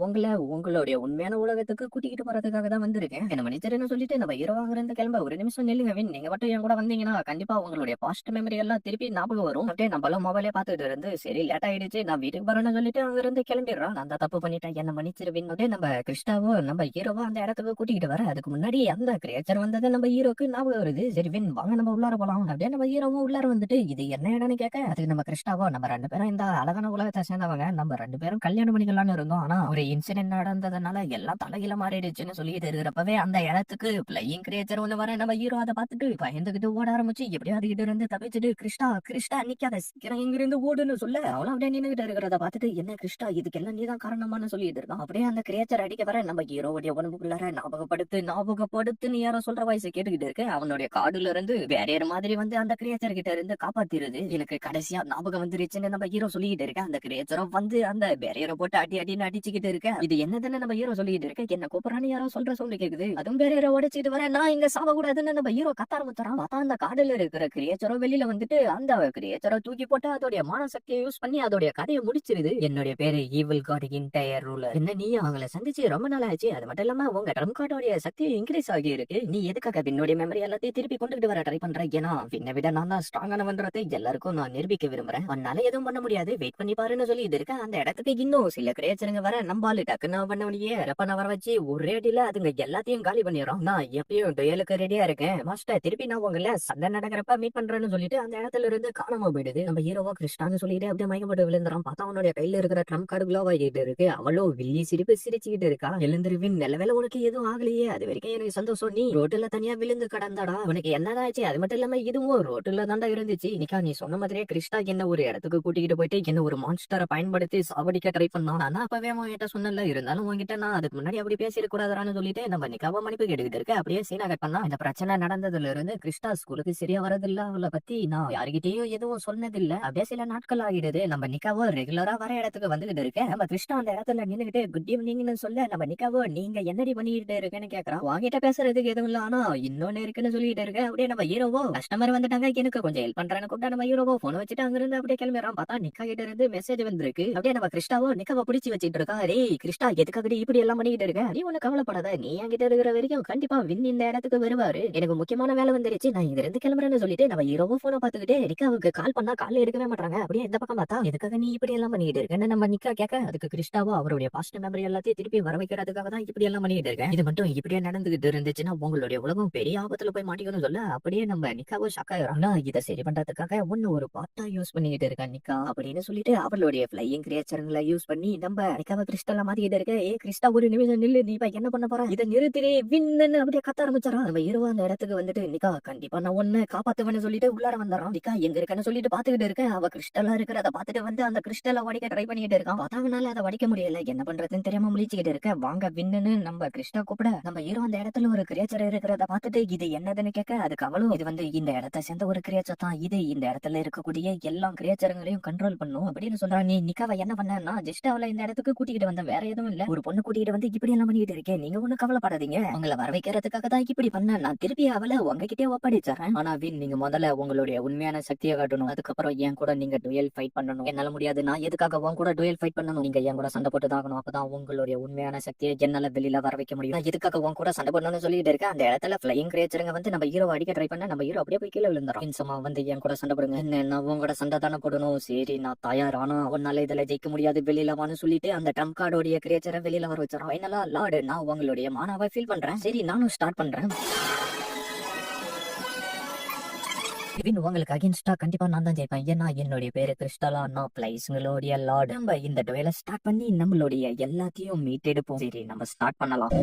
உங்களுடைய உண்மையான உலகத்துக்கு கூட்டிகிட்டு போறதுக்காக தான் வந்திருக்கேன், என்ன மன்னிச்சிருன்னு சொல்லிட்டு நம்ம ஹீரோ அங்க இருந்து கிளம்ப, ஒரு நிமிஷம் நில்லுங்க வின், நீங்க மட்டும் என் கூட வந்தீங்கன்னா கண்டிப்பா உங்களுடைய பாஸ்ட் மெமரி எல்லாம் திருப்பி ஞாபகம் வரும். அப்படியே நம்மளும் மொபைலே பார்த்துட்டு இருந்து, சரி லேட் ஆயிடுச்சு நான் வீட்டுக்கு போறேன்னு சொல்லிட்டு அங்க இருந்து கிளம்பிடுறான். நான் தான் தப்பு பண்ணிட்டேன், என்ன மன்னிச்சிருவின். அப்படியே நம்ம கிறிஸ்டாவோ நம்ம ஹீரோவோ அந்த இடத்துக்கு கூட்டிகிட்டு வர, அதுக்கு முன்னாடி அந்த கிரியேச்சர் வந்தது நம்ம ஹீரோக்கு ஞாபகம் வருது. சரி வின் வாங்க நம்ம உள்ளார போலாம். அப்படியே நம்ம ஹீரோவும் உள்ளார வந்துட்டு, இது என்ன இடம்னு கேட்க, அதுக்கு நம்ம கிறிஸ்டாவோ, நம்ம ரெண்டு பேரும் இந்த அழகான உலகத்தை சேர்ந்தவங்க, நம்ம ரெண்டு பேரும் கல்யாணம் பண்ணிக்கலாம்னு இருந்தோம், ஆனா ஒரு இன்சிடென்ட் நடந்ததுனால எல்லாம் தலையில மாறிடுச்சுன்னு சொல்லிட்டு இருக்கிறப்பவே அந்த இடத்துக்கு பிளையிங் கிரியேச்சர் ஒண்ணு வர, நம்ம ஹீரோ அதை பார்த்துட்டு பயந்துகிட்டு ஓட ஆரம்பிச்சு, எப்படியோ அதுகிட்ட இருந்து தப்பிச்சுட்டு, கிறிஸ்டா கிறிஸ்டா நிக்காத, சீக்கிரம் இங்கிருந்து ஓடுன்னு சொல்ல, அவளும் அப்படியே நின்னுகிட்டு இருக்கிறத பார்த்துட்டு, என்ன கிறிஸ்டா இதுக்கெல்லாம் நீதான் காரணமானு சொல்லிட்டு இருக்கான். அப்படியே அந்த கிரியேச்சர் அடிக்க வர, நம்ம ஹீரோவுடைய உடம்புக்குள்ளார ஞாபகப்படுத்துன்னு யாரோ சொல்ற வாய்ஸ் கேட்டுக்கிட்டு இருக்கு. அவனுடைய காடுல இருந்து வேற மாதிரி வந்து அந்த கிரியேச்சர் கிட்ட இருந்து காப்பாத்திருது. எனக்கு கடைசியா ஞாபகம் வந்துருச்சுன்னு நம்ம ஹீரோ சொல்லிட்டு இருக்க. அந்த கிரியேச்சரும் வந்து அந்த பேரியரை போட்டு அடின்னு அடிச்சுக்கிட்டு இருக்க. இது என்னதுன்னு நம்ம ஹீரோ சொல்லிட்டு இருக்க. என்ன கூப்பிடறான்னு யாரோ சொல்ற சொல்லி கேக்குது. அதுவும் பேரியரை உடைச்சிட்டு வர, நான் இங்க சாவ கூடாதுன்னு நம்ம ஹீரோ கத்த ஆரம்பிச்சான். பார்த்தா அந்த காடுல இருக்கிற கிரியேச்சரும் வெளியில வந்துட்டு அந்த கிரியேச்சரை தூக்கி போட்டு அதோடைய மானசக்தியை யூஸ் பண்ணி அதோடைய கதையை முடிச்சிருது. என்னுடைய பேரு ஈவில் காட் இன்டயர் ரூலர். என்ன நீ அவங்களை சந்திச்சு ரொம்ப நாள் ஆச்சு, அது மட்டும் இல்லாம உங்க ட்ரம் கார்டோடைய சக்தி இன்க்ரீஸ் ஆகி இருக்கு, நீ எதுக்காக என்னுடைய மெமரி எல்லாத்தையும் திருப்பி கொண்டுட்டு வர ட்ரை பண்ற, ஏன்னா என்னை விட நான் தான் ஸ்ட்ராங்கானவன்றதை எல்லாருக்கும் நான் நிரூபிக்க விரும்புறேன், உன்னால எதுவும் பண்ண முடியாது, வெயிட் பண்ணி பாருன்னு சொல்லி இது இருக்க. அந்த இடத்துக்கு இன்னும் சில கிரியேச்சருங்க வர, நம்பாலு டக்குன்னு பண்ண முடியே ரப்பன வர வச்சு ஒரே அடியில அதுங்க எல்லாத்தையும் காலி பண்ணிடுறோம். நான் எப்பயும் டுயலுக்கு ரெடியா இருக்கேன் மாஸ்டர், திருப்பி நான் உங்களை சண்டை நடக்கிறப்ப மீட் பண்றேன்னு சொல்லிட்டு அந்த இடத்துல இருந்து காணாம போயிடுது. நம்ம ஹீரோவா கிருஷ்ணான்னு சொல்லிட்டு அப்படியே மயக்கப்பட்டு விழுந்துறான். பார்த்தா அவனுடைய கையில இருக்கிற ட்ரம் கார்டு குளோவ் ஆகிட்டு இருக்கு. அவளோ வில்லி சிரிப்பு சிரிச்சுக்கிட்டு இருக்கா. எழுந்திருவின், நல்ல வேலை உனக்கு எதுவும் ஆகலையே, அது வரைக்கும் எனக்கு சந்தோஷம், நீ ரோட்டுல தனியா விழுந்து கடந்தாடா, உனக்கு என்னதாச்சு, அது மட்டும் இல்லாம இதுவும் ரோட்டுல தாண்டா இருந்துச்சு. நிக்கா நீ சொன்ன மாதிரியே கிறிஸ்டா என்ன ஒரு இடத்துக்கு கூட்டிகிட்டு போயிட்டு என்ன ஒரு மான்ஸ்டரை பயன்படுத்தி சாவடிக்க ட்ரை பண்ணான். ஆனா அப்பவே உன்கிட்ட சொன்னல, இருந்தாலும் உங்ககிட்ட நான் அதுக்கு முன்னாடி அப்படி பேசிட கூடாதான்னு சொல்லிட்டு நம்ம நிக்காவா மன்னிப்பு கேட்டுக்கிட்டு இருக்கு. அப்படியே சீனா கட் பண்ணா. இந்த பிரச்சனை நடந்ததுல இருந்து கிறிஸ்டா ஸ்கூலுக்கு சரியா வரதில்ல, அவளை பத்தி நான் யாருகிட்டயும் எதுவும் சொன்னதில்ல. அப்படியே சில நாட்கள் ஆகிடுது. நம்ம நிக்காவோ ரெகுலரா வர இடத்துக்கு வந்துகிட்டு இருக்கேன். நம்ம கிறிஸ்டா அந்த இடத்துல நின்னுகிட்டு குட் ஈவினிங்னு சொல்ல, நம்ம நிக்காவோ நீங்க என்னடி பண்ணிட்டு இருக்கேன்னு கேக்குறான். வாங்கிட்ட பேசுறதுக்கு எதுவும் இல்ல, ஆனா இன்னொன்னு இருக்குன்னு சொல்லிட்டு இருக்க. அப்படியே நம்ம ஹீரோவோ கஸ்டமர் வந்துட்டாங்க, எனக்கு கொஞ்சம் ஹெல்ப் பண்றேன்னு கூப்பிட்டா நம்ம ஹீரோவோ போன் வச்சுட்டு அங்க இருந்து அப்படியே கிளம்பிடுறான். பார்த்தா நிக்கா கிட்ட இருந்து மெசேஜ் வந்திருக்கு. அப்படியே நம்ம கிறிஸ்டாவோ நிக்காவ பிடிச்சி வச்சிட்டு இருக்கா. டேய் கிறிஸ்டா, எதுக்காக இப்படி எல்லாம் பண்ணிட்டு இருக்க, நீ ஒண்ணு கவலைப்படாத, நீ என்கிட்ட இருக்கிற வரைக்கும் கண்டிப்பா வின் இந்த இடத்துக்கு வருவாரு, எனக்கு முக்கியமான வேலை வந்துருச்சு, நான் இங்க இருந்து கிளம்புறேன்னு சொல்லிட்டு நம்ம ஹீரோவோ போனை பார்த்துக்கிட்டே நிக்காவுக்கு கால் பண்ணா கால் எடுக்கவே மாட்டாங்க. அப்படியே இந்த பக்கம் பார்த்தா எதுக்காக நீ இப்படி எல்லாம் பண்ணிட்டு இருக்கேன்னு நம்ம நிக்கா கேட்க, அதுக்கு கிறிஸ்டாவோ அவருடைய பாஸ்ட் மெமரி எல்லாத்தையும் திருப்பி வர வைக்கிறதுக்காக தான் இப்படி எல்லாம் பண்ணிட்டு இருக்கேன், இது மட்டும் இப்படியே நடந்துகிட்டு இருந்துச்சுன்னா உங்களுடைய உலகம் பெரிய ஆபத்துல போய் மாட்டிக்கணும்னு சொல்ல, அப்படியே நம்ம நிக்காவோ ஷாக் ஆயிடுறாங்க. இதை சரி பண்றதுக்காக ஒன்னு ஒரு பாட்டா யூஸ் பண்ணிட்டு இருக்கா நிக்கா அப்படின்னு சொல்லிட்டு அவளுடைய பிளையிங் கிரியேச்சர்களை யூஸ் பண்ணி நம்ம நிக்காவ கிறிஸ்டல்ல மாத்திக்கிட்டு இருக்க. ஏ கிறிஸ்டா ஒரு நிமிஷம் நில்லு, நீ இப்ப என்ன பண்ண போற, இதை நிறுத்தினே வின்னு அப்படியே கத்த ஆரம்பிச்சாரா. நம்ம இருவா அந்த இடத்துக்கு வந்துட்டு, நிக்கா கண்டிப்பா நான் ஒண்ணு காப்பாத்துவேன்னு சொல்லிட்டு உள்ளார வந்தாராம். நிக்கா எங்க இருக்கன்னு சொல்லிட்டு பாத்துக்கிட்டு இருக்க. அவ கிறிஸ்டலா இருக்கிறத பாத்துட்டு வந்து அந்த கிறிஸ்டலை வடிக்க ட்ரை பண்ணிட்டு இருக்கான். பார்த்தாங்கனால அதை வடிக்க முடியல, என்ன பண்றதுன்னு தெரியாம முழிச்சுக்கிட்டு இருக்க. வாங்க வின்னு நம்ம கிறிஸ்டா கூப்பிட, நம்ம ஹீரோ அந்த இடத்துல ஒரு கிரியேச்சர் இருக்கிறத பார்த்துட்டு இது என்னதுன்னு கேட்க, அதுக்கு அவளும் இது வந்து இந்த இடத்தை சேர்ந்த ஒரு கிரியேச்சர் தான், இது இந்த இடத்துல இருக்கக்கூடிய எல்லா கிரியேச்சருங்களையும் கண்ட்ரோல் பண்ணும் அப்படின்னு சொல்றா. நீ நிக்காவ என்ன பண்ணா, ஜஸ்ட் அவளை இந்த இடத்துக்கு கூட்டிகிட்டு வந்த, வேற எதுவும் இல்ல, ஒரு பொண்ணு கூட்டிகிட்டு வந்து இப்படி எல்லாம் பண்ணிட்டு இருக்கேன், நீங்க ஒண்ணு கவலைப்படாதீங்க, உங்களை வர வைக்கிறதுக்காக தான் இப்படி பண்ண, நான் திருப்பி அவளை உங்ககிட்டே ஒப்படைச்சறேன், ஆனா வின் நீங்க முதல்ல உங்களுடைய உண்மையான சக்தியை காட்டணும், அதுக்கப்புறம் என் கூட நீங்க டுயல் ஃபைட் பண்ணணும், என்னால முடியாது, நான் எதுக்காக உன் கூட டுயல் ஃபைட் பண்ணணும், நீங்க என் கூட சண்டை போட்டு தாகணும், அப்பதான் உங்களுடைய உண்மையான சக்தியை என்னால வெளியில வர வைக்க முடியும், நான் எதுக்காக உன் கூட சண்டை போடணும்னு சொல்லிட்டு இருக்கேன். அந்த இடத்துல ஃபிளையிங் கிரியேச்சருங்க வந்து நம்ம ஹீரோ அடிக்க ட்ரை பண்ண, நம்ம ஹீரோ அப்படியே போய் கீழே விழுந்துறான். இன்சமா வந்து என் கூட சண்டை போடுங்க, என்ன உன் கூட சண்டை தானே போடணும், சரி நான் தயார், ஆனா உன்னால இதுல ஜெயிக்க முடியாது, வெளியில வான்னு சொல்லிட்டு அந்த ட்ரம் கார்டோடைய கிரியேச்சரை வெளியில வர வச்சிடறான். ஃபைனலா லார்டு நான் உங்களுடைய மானாவை ஃபீல் பண்றேன், சரி நானும் ஸ்டார்ட் பண்றேன், உங்களுக்கு அகைன்ஸ்டா கண்டிப்பா நான் தான் ஜெயிப்பேன், ஏன்னா என்னுடைய பேரு கிறிஸ்டலா, நான் பிளைஸ்ங்களுடைய லார்ட், நம்ம இந்த டுவேல ஸ்டார்ட் பண்ணி நம்மளுடைய எல்லாத்தையும் மீட் எடுப்போம், சரி நம்ம ஸ்டார்ட் பண்ணலாம்.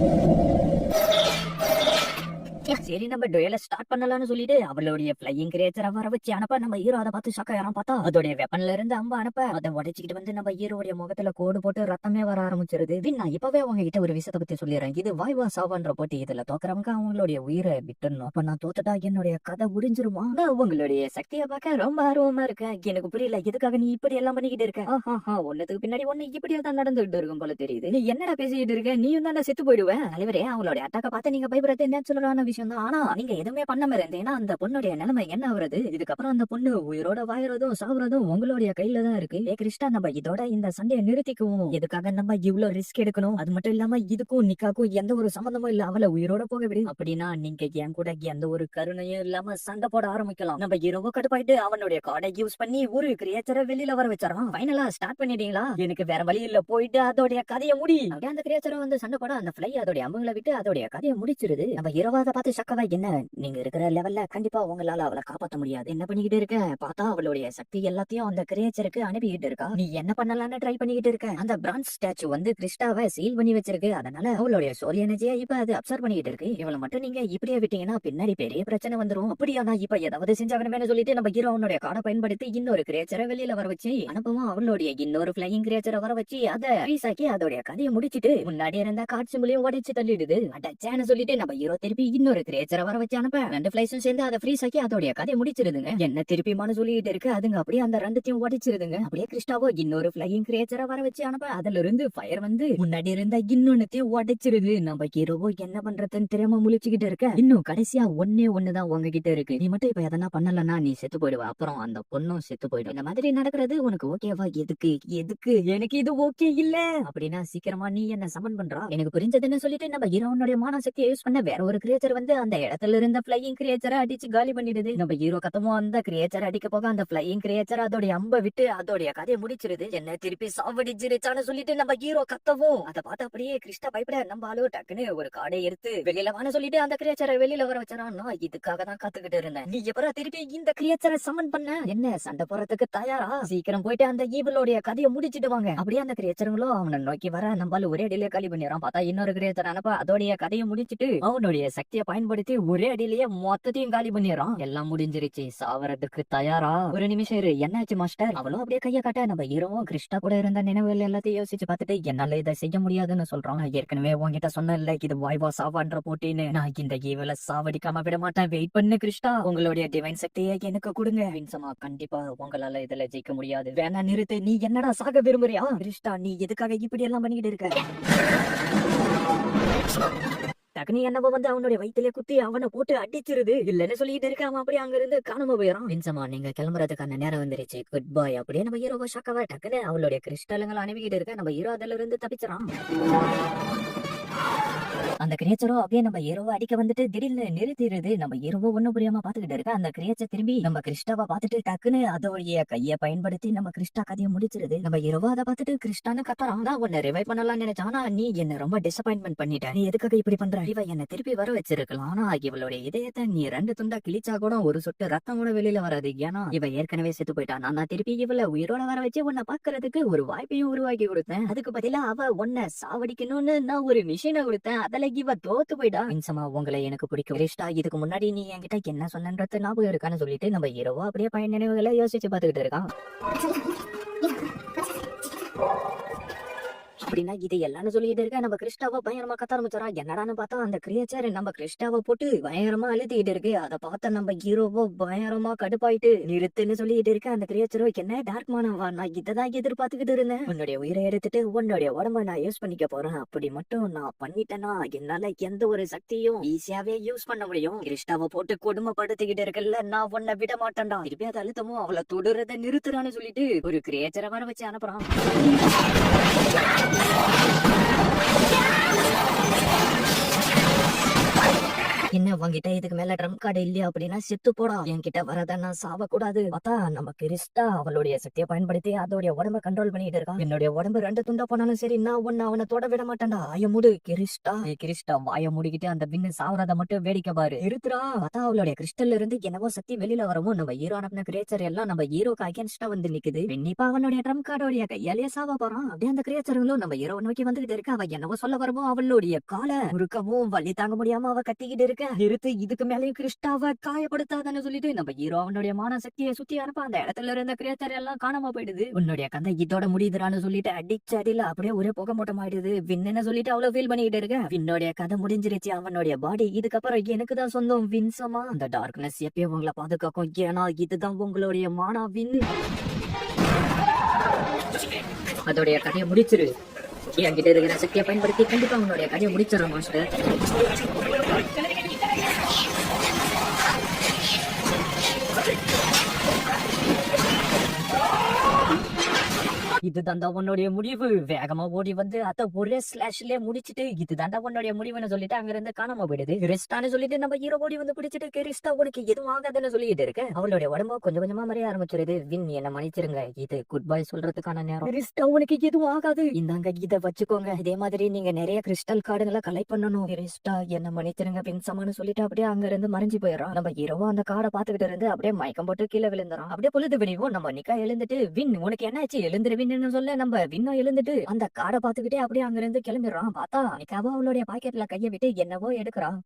சரி நம்ம டுயல ஸ்டார்ட் பண்ணலாம்னு சொல்லிட்டு அவளுடைய ஃப்ளையிங் கிரியேச்சரை வர வச்சு அனுப்ப நம்ம ஹீரோ அதை பார்த்து ஷாக்கா யாரும் பார்த்தா அதோடைய வெப்பன்ல இருந்து அம்ப அனுப்ப அதை உடைச்சிக்கிட்டு வந்து நம்ம ஹீரோடைய முகத்துல கோடு போட்டு ரத்தமே வர ஆரம்பிச்சிருது. நான் இப்பவே அவங்க கிட்ட ஒரு விஷயத்தை பத்தி சொல்லிடுறேன். இது வாய்வா சாவான்ற போட்டி. இதுல தோக்குறவங்க அவங்களுடைய உயிரை விட்டுணும். அப்ப நான் தோத்துட்டா என்னுடைய கதை முடிஞ்சிருமா? உங்களுடைய சக்தியை பார்க்க ரொம்ப ஆர்வமா இருக்கேன். எனக்கு புரியல எதுக்காக நீ இப்படி எல்லாம் பண்ணிக்கிட்டு இருக்க. ஒன்னதுக்கு பின்னாடி ஒண்ணு இப்படியே தான் நடந்துகிட்டு இருக்கும் போல தெரியுது. நீ என்னடா பேசிக்கிட்டு இருக்க? நீயும் தான் செத்து போயிடுவேன். தலைவரே அவங்களுடைய அட்டாக்க பார்த்து நீங்க பயப்படுறது நேச்சுரலான விஷயம் தான். ஆனா நீங்க எதுவுமே பண்ணாம இருந்தீங்கன்னா அந்த பொண்ணுடைய நிலைமை என்ன ஆகுறது? இதுக்கப்புறம் அந்த பொண்ணு உயிரோட வாயறதும் சாவுறதும் உங்களுடைய கையில தான் இருக்கு. ஏ கிருஷ்ணா, நம்ம இதோட இந்த சண்டையை நிறுத்திக்குவோம். எதுக்காக நம்ம இவ்வளவு ரிஸ்க் எடுக்கணும்? அது மட்டும் இல்லாம இதுக்கும் நிக்காக்கும் எந்த ஒரு சம்பந்தமும் இல்ல. அவளை உயிரோட போக விடு. அப்படின்னா நீங்க என் கூட எந்த ஒரு கருணையும் இல்லாம சண்டை போட ஆரம்பிக்கலாம். நம்ம ஹீரோவோ கட்டுப்பாயிட்டு அவனுடைய கார்டை யூஸ் பண்ணி ஒரு கிரியேச்சரை வெளியில வர வச்சாரான். ஃபைனலா ஸ்டார்ட் பண்ணிட்டீங்களா? எனக்கு வேற வழி இல்ல, போயிட்டு அதோடைய கதையை முடி. அப்படியே அந்த கிரியேச்சரை வந்து சண்டை போட அந்த ஃப்ளை அதோடைய அம்புகளை விட்டு அதோடைய கதையை முடிச்சிருது. நம்ம ஹீரோவாத பார்த்து சக்கவா, என்ன நீங்க இருக்கிற லெவல்ல கண்டிப்பா உங்களால அவளை காப்பாற்ற முடியாது. என்ன பண்ணிக்கிட்டு இருக்க? பார்த்தா அவளுடைய சக்தி எல்லாத்தையும் அந்த கிரியேச்சருக்கு அனுப்பிக்கிட்டு இருக்கா. நீ என்ன பண்ணலாம்னு ட்ரை பண்ணிக்கிட்டு இருக்க? அந்த பிரான்ஸ் ஸ்டாச்சு வந்து கிறிஸ்டாவை சீல் பண்ணி வச்சிருக்கு. அதனால அவளுடைய சோரிய எனர்ஜியை இப்ப அது அப்சர்வ் பண்ணிக்கிட்டு இருக்கு. இவளை மட்டும் நீங்க இப்படியே விட்டீங்கன்னா பின்னாடி பெரிய பிரச்சனை வந்துரும். அப்படியானா இப்ப ஏதாவது செஞ்சாகணும்னு சொல்லிட்டு நம்ம ஹீரோ அவனுடைய கார்டை பயன்படுத்தி இன்னொரு கிரியேச்சரை வெளியில வர வச்சு அனுப்பவும் அவளுடைய இன்னொரு பிளையிங் கிரியேச்சரை வர வச்சு அதை ஃப்ரீஸ் ஆக்கி அதோடைய கதையை முடிச்சிட்டு முன்னாடி இருந்த கார்ட் சிம்பிளையும் உடைச்சு தள்ளிடுது. அடச்சான்னு சொல்லிட்டு நம்ம ஹீரோ திருப்பி இன்னொரு கிரியேச்சரை வர வச்சு அனுப்ப ரெண்டு பிளைஸும் சேர்ந்து அதை ஃப்ரீஸ் ஆக்கி அதோடைய கதையை முடிச்சிருதுங்க. என்ன திருப்பிமானு சொல்லிட்டு இருக்கு. அதுங்க அப்படியே அந்த ரெண்டுத்தையும் உடைச்சிருதுங்க. அப்படியே கிறிஸ்டாவோ இன்னொரு பிளையிங் கிரியேச்சரை வர வச்சு அனுப்ப அதுல இருந்து ஃபயர் வந்து முன்னாடி இருந்த இன்னொன்னுத்தையும் உடைச்சிருது. நம்ம ஹீரோவோ என்ன பண்றதுன்னு தெரியாம முழிச்சுக்கிட்டு இருக்க. இன்னும் கடைசியா ஒண்ணுதான் உங்ககிட்ட இருக்கு. நீ மட்டும் இப்ப எதனா பண்ணலன்னா நீ செத்து போயிடுவ. அப்புறம் அந்த பொண்ணும் செத்து போயிடும். இந்த மாதிரி நடக்கிறது உனக்கு ஓகேவா? எதுக்கு எனக்கு இது ஓகே இல்ல அப்படின்னா சீக்கிரமா நீ என்ன சமன் பண்றா? எனக்கு புரிஞ்சதுன்னு சொல்லிட்டு நம்ம ஹீரோனுடைய மான சக்தியை யூஸ் பண்ண வேற ஒரு கிரியேச்சர் வந்து அந்த இடத்துல இருந்த பிளையிங் கிரியேச்சரை அடிச்சு காலி பண்ணிடுது. நம்ம ஹீரோ கத்தமும் அந்த கிரியேச்சர் அடிக்க போக அந்த பிளையிங் கிரியேச்சர் அதோடைய அம்ப விட்டு அதோடைய கதையை முடிச்சிருது. என்ன திருப்பி சாவடிச்சிருச்சான்னு சொல்லிட்டு நம்ம ஹீரோ கத்தவும் அதை பார்த்து அப்படியே கிறிஸ்டா பயப்பட நம்ம ஆளு டக்குன்னு ஒரு காடை எடுத்து வெளியில வான்னு சொல்லிட்டு அந்த கிரியேச்சரை வெளியில வர வச்சாரான். நான் இதுக்காக தான் காத்துக்கிட்டு இருந்தேன். நீ எப்பறம் திருப்பி இந்த கிரியேச்சரை சமன் பண்ண? என்ன சண்டை போறதுக்கு தயாரா? சீக்கிரம் போயிட்டு அந்த ஈவலோடைய கதையை முடிச்சிட்டு வாங்க. அப்படியே அந்த கிரியேச்சருங்களும் அவனை நோக்கி வர நம்மளால ஒரே அடியிலே காலி பண்ணிடுறான். பார்த்தா இன்னொரு கிரியேச்சர் அனுப்ப அதோடைய கதையை முடிச்சிட்டு அவனுடைய சக்தியை பயன்படுத்தி ஒரே அடியிலேயே மொத்தத்தையும் காலி பண்ணிடுறான். எல்லாம் முடிஞ்சிருச்சு, சாவறதுக்கு தயாரா? ஒரு நிமிஷம் இரு, என்னாச்சு மாஸ்டர்? அவளும் அப்படியே கைய காட்ட நம்ம ஹீரோவும் கிறிஸ்டா கூட இருந்த நினைவுகள் எல்லாத்தையும் யோசிச்சு பார்த்துட்டு என்னால இதை செய்ய முடியாதுன்னு சொல்றான். ஏற்கனவே உங்ககிட்ட சொன்ன இல்ல இது வாய்வா சாவான்ற போட்டின்னு. நான் இந்த ஈவல சாவடிக்காம விட மாட்டேன். வெயிட் பண்ணு கிறிஸ்டா, உங்களுடைய டிவைன் சக்தியை எனக்கு கொடுங்க. வின்சமா, கண்டிப்பா உங்களால இதுல ஜெயிக்க முடியாது. வேணா நிறுத்து. நீ என்னடா சாக விரும்புறியா? கிறிஸ்டா, நீ எதுக்காக இப்படி எல்லாம் பண்ணிக்கிட்டு இருக்க? டக்குனு என்னவோ வந்து அவனுடைய வயிற்றுல குத்தி அவனை போட்டு அடிச்சிருது. இல்லன்னு சொல்லிட்டு இருக்க. அவன் அப்படியே அங்க இருந்து காணாம போயிடான். வின்சமா, நீங்க கிளம்புறதுக்கான நேரம் வந்துருச்சு. குட் பாய். அப்படியே நம்ம ஹீரோவா ஷாக்காவா டக்குன்னு அவளுடைய கிறிஸ்டலுங்களை அனுப்பிக்கிட்டு இருக்க. நம்ம ஹீரோ அதுல இருந்து தப்பிச்சிடான். அந்த கிரியேச்சரோ அப்படியே நம்ம ஹீரோவை அடிக்க வந்துட்டு திடீர்னு நிறுத்திடுது. நம்ம ஹீரோவோ ஒண்ணும் புரியாம பாத்துக்கிட்டு இருக்க. அந்த கிரியேச்சர் திரும்பி நம்ம கிறிஸ்டாவை பார்த்துட்டு டக்குன்னு அதோடைய கையை பயன்படுத்தி நம்ம கிறிஸ்டா கதையை முடிச்சிருது. நம்ம ஹீரோவோ அதை பார்த்துட்டு கிறிஸ்டான்னு கத்துறான். தான் உன்னை ரிவைவ் பண்ணலாம் நினைச்சான். ஆனா நீ என்ன ரொம்ப டிசப்பாயின்மெண்ட் பண்ணிட்ட. நீ எதுக்காக இப்படி பண்ற? இவ என்ன திருப்பி வர வச்சிருக்கலாம். ஆனா இவளுடைய இதயத்தை நீ ரெண்டு துண்டா கிழிச்சா கூட ஒரு சொட்டு ரத்தம் கூட வெளியில வராது. ஏன்னா இவ ஏற்கனவே செத்து போயிட்டான். நான் திருப்பி இவளை உயிரோட வர வச்சு உன்னை பாக்குறதுக்கு ஒரு வாய்ப்பையும் உருவாக்கி கொடுத்தேன். அதுக்கு பதிலா அவ உன்னை சாவடிக்கணும்னு நான் ஒரு மிஷினை கொடுத்தேன். அதுல இவ தோத்து போயிட்டா. வின்சமா, உங்களை எனக்கு பிடிக்கும். கிறிஸ்டா, இதுக்கு முன்னாடி நீ என்கிட்ட என்ன சொன்னன்றது ஞாபகம் இருக்கான்னு சொல்லிட்டு நம்ம ஹீரோவா அப்படியே பையன் நினைவுகளை யோசிச்சு பாத்துக்கிட்டு இருக்கான். அப்படின்னா இது எல்லாம்னு சொல்லிட்டு இருக்க. நம்ம கிறிஸ்டாவை பயங்கரமா கத்த ஆரம்பிச்சாரா. என்னடான்னு பார்த்தா அந்த கிரியேச்சர் நம்ம கிறிஸ்டாவை போட்டு பயங்கரமா அழுத்திட்டு இருக்கு. அதை பார்த்த நம்ம ஹீரோவோ பயங்கரமா கடுப்பாயிட்டு நிறுத்துன்னு சொல்லிட்டு இருக்க. அந்த கிரியேச்சரோ, என்ன டார்க் மானவா, நான் இதான் எதிர்பார்த்துக்கிட்டு இருந்தேன். உன்னுடைய உயிரை எடுத்துட்டு உன்னுடைய உடம்ப நான் யூஸ் பண்ணிக்க போறேன். அப்படி மட்டும் நான் பண்ணிட்டேன்னா என்னால எந்த ஒரு சக்தியும் ஈஸியாவே யூஸ் பண்ண முடியும். கிறிஸ்டாவை போட்டு கொடுமைப்படுத்திக்கிட்டு இருக்கல, நான் உன்னை விட மாட்டேன்டா. திருப்பி அதை அழுத்தமும் அவளை தொடுறதை நிறுத்துறான்னு சொல்லிட்டு ஒரு கிரியேச்சரை வர வச்சு அனுப்புறான். என்ன உங்ககிட்ட இதுக்கு மேல ட்ரம் கார்டு இல்லையா அப்படின்னா செத்து போடா. என்கிட்ட வரத நான் சாவக்கூடாது. பார்த்தா நம்ம கிறிஸ்டா அவளுடைய சக்தியை பயன்படுத்தி அதோடைய உடம்ப கண்ட்ரோல் பண்ணிட்டு இருக்கான். என்னுடைய உடம்பு ரெண்டு துண்டா போனாலும் சரி, நான் ஒன்னு அவனை தொட விட மாட்டேன்டா. வாய மூடு கிறிஸ்டா. கிறிஸ்டா, வாய மூடிக்கிட்டு அந்த பின்னு சாவறத மட்டும் வேடிக்கை பாரு. இருத்துறா. பார்த்தா அவளுடைய கிறிஸ்டல்ல இருந்து என்னவோ சக்தி வெளியில வரவும் நம்ம ஹீரோ அனுப்பின கிரியேச்சர் எல்லாம் நம்ம ஹீரோக்கு அகேன்ஸ்டா வந்து நிக்குது. கண்டிப்பா அவனுடைய ட்ரம் கார்டோடைய கையாலேயே சாவ போறான். அப்படியே அந்த கிரியேச்சர்களும் நம்ம ஹீரோ நோக்கி வந்துகிட்டு இருக்க. அவ என்னவோ சொல்ல வரவும் அவளுடைய காலை முறுக்கவும் வலி தாங்க முடியாம அவ கத்திக்கிட்டு இருக்க. இருக்க நிறுத்து, இதுக்கு மேலேயும் கிறிஸ்டாவை காயப்படுத்தாதான்னு சொல்லிட்டு நம்ம ஹீரோ அவனுடைய மான சக்தியை சுத்தி அனுப்ப அந்த இடத்துல இருந்த கிரியேட்டர் எல்லாம் காணாம போயிடுது. உன்னுடைய கதை இதோட முடியுதுறான்னு சொல்லிட்டு அடிச்சு அடியில அப்படியே ஒரே புகை மூட்டம் ஆயிடுது. வின்னு சொல்லிட்டு அவ்வளவு ஃபீல் பண்ணிட்டு இருக்க. வின்னோடைய கதை முடிஞ்சிருச்சு, அவனுடைய பாடி இதுக்கப்புறம் எனக்கு தான் சொந்தம். வின்சமா அந்த டார்க்னஸ் எப்பயும் உங்களை பாதுகாக்கும், ஏன்னா இதுதான் உங்களுடைய மானா. வின் அதோடைய கதையை முடிச்சிரு. என்கிட்ட இருக்கிற சக்தியை பயன்படுத்தி கண்டிப்பா உன்னுடைய கதையை முடிச்சிடறோம் மாஸ்டர். இதுதான்டா உன்னுடைய முடிவு. வேகமா ஓடி வந்து அத ஒரே ஸ்லாஷ்லயே முடிச்சிட்டு இதுதான்டா உன்னுடைய முடிவுன்னு சொல்லிட்டு அங்க இருந்து காணாம போயிடுது. கிறிஸ்டான்னு சொல்லிட்டு நம்ம ஹீரோ ஓடி வந்து பிடிச்சிட்டு கிறிஸ்டா உனக்கு எதுவும் ஆகாதுன்னு சொல்லிட்டு இருக்க. அவளுடைய உடம்பு கொஞ்சம் கொஞ்சமா மறைய ஆரம்பிச்சிருது. வின் என்ன மன்னிச்சிருங்க, இது குட் பை சொல்றதுக்கான நேரம். கிறிஸ்டா உனக்கு எதுவும் ஆகாது, இந்தாங்க இதை வச்சுக்கோங்க. இதே மாதிரி நீங்க நிறைய கிறிஸ்டல் கார்டுகளை கலெக்ட் பண்ணணும். கிறிஸ்டா என்ன மன்னிச்சிருங்க வின்சமான்னு சொல்லிட்டு அப்படியே அங்க இருந்து மறைஞ்சு போயிடறான். நம்ம ஹீரோவும் அந்த கார்டை பாத்துக்கிட்டு இருந்து அப்படியே மயக்கம் போட்டு கீழே விழுந்துறான். அப்படியே பொழுது விடிவும் நம்ம நிக்கா எழுந்துட்டு வின் உனக்கு என்னாச்சு எழுந்துரு வின்னு சொல்ல நம்ம வின்னும் எழுந்துட்டு அந்த காடை பாத்துக்கிட்டே அப்படியே அங்க இருந்து கிளம்பிடுறான். பார்த்தா நிக்காவோ அவளுடைய பாக்கெட்ல கைய விட்டு என்னவோ எடுக்கிறான்.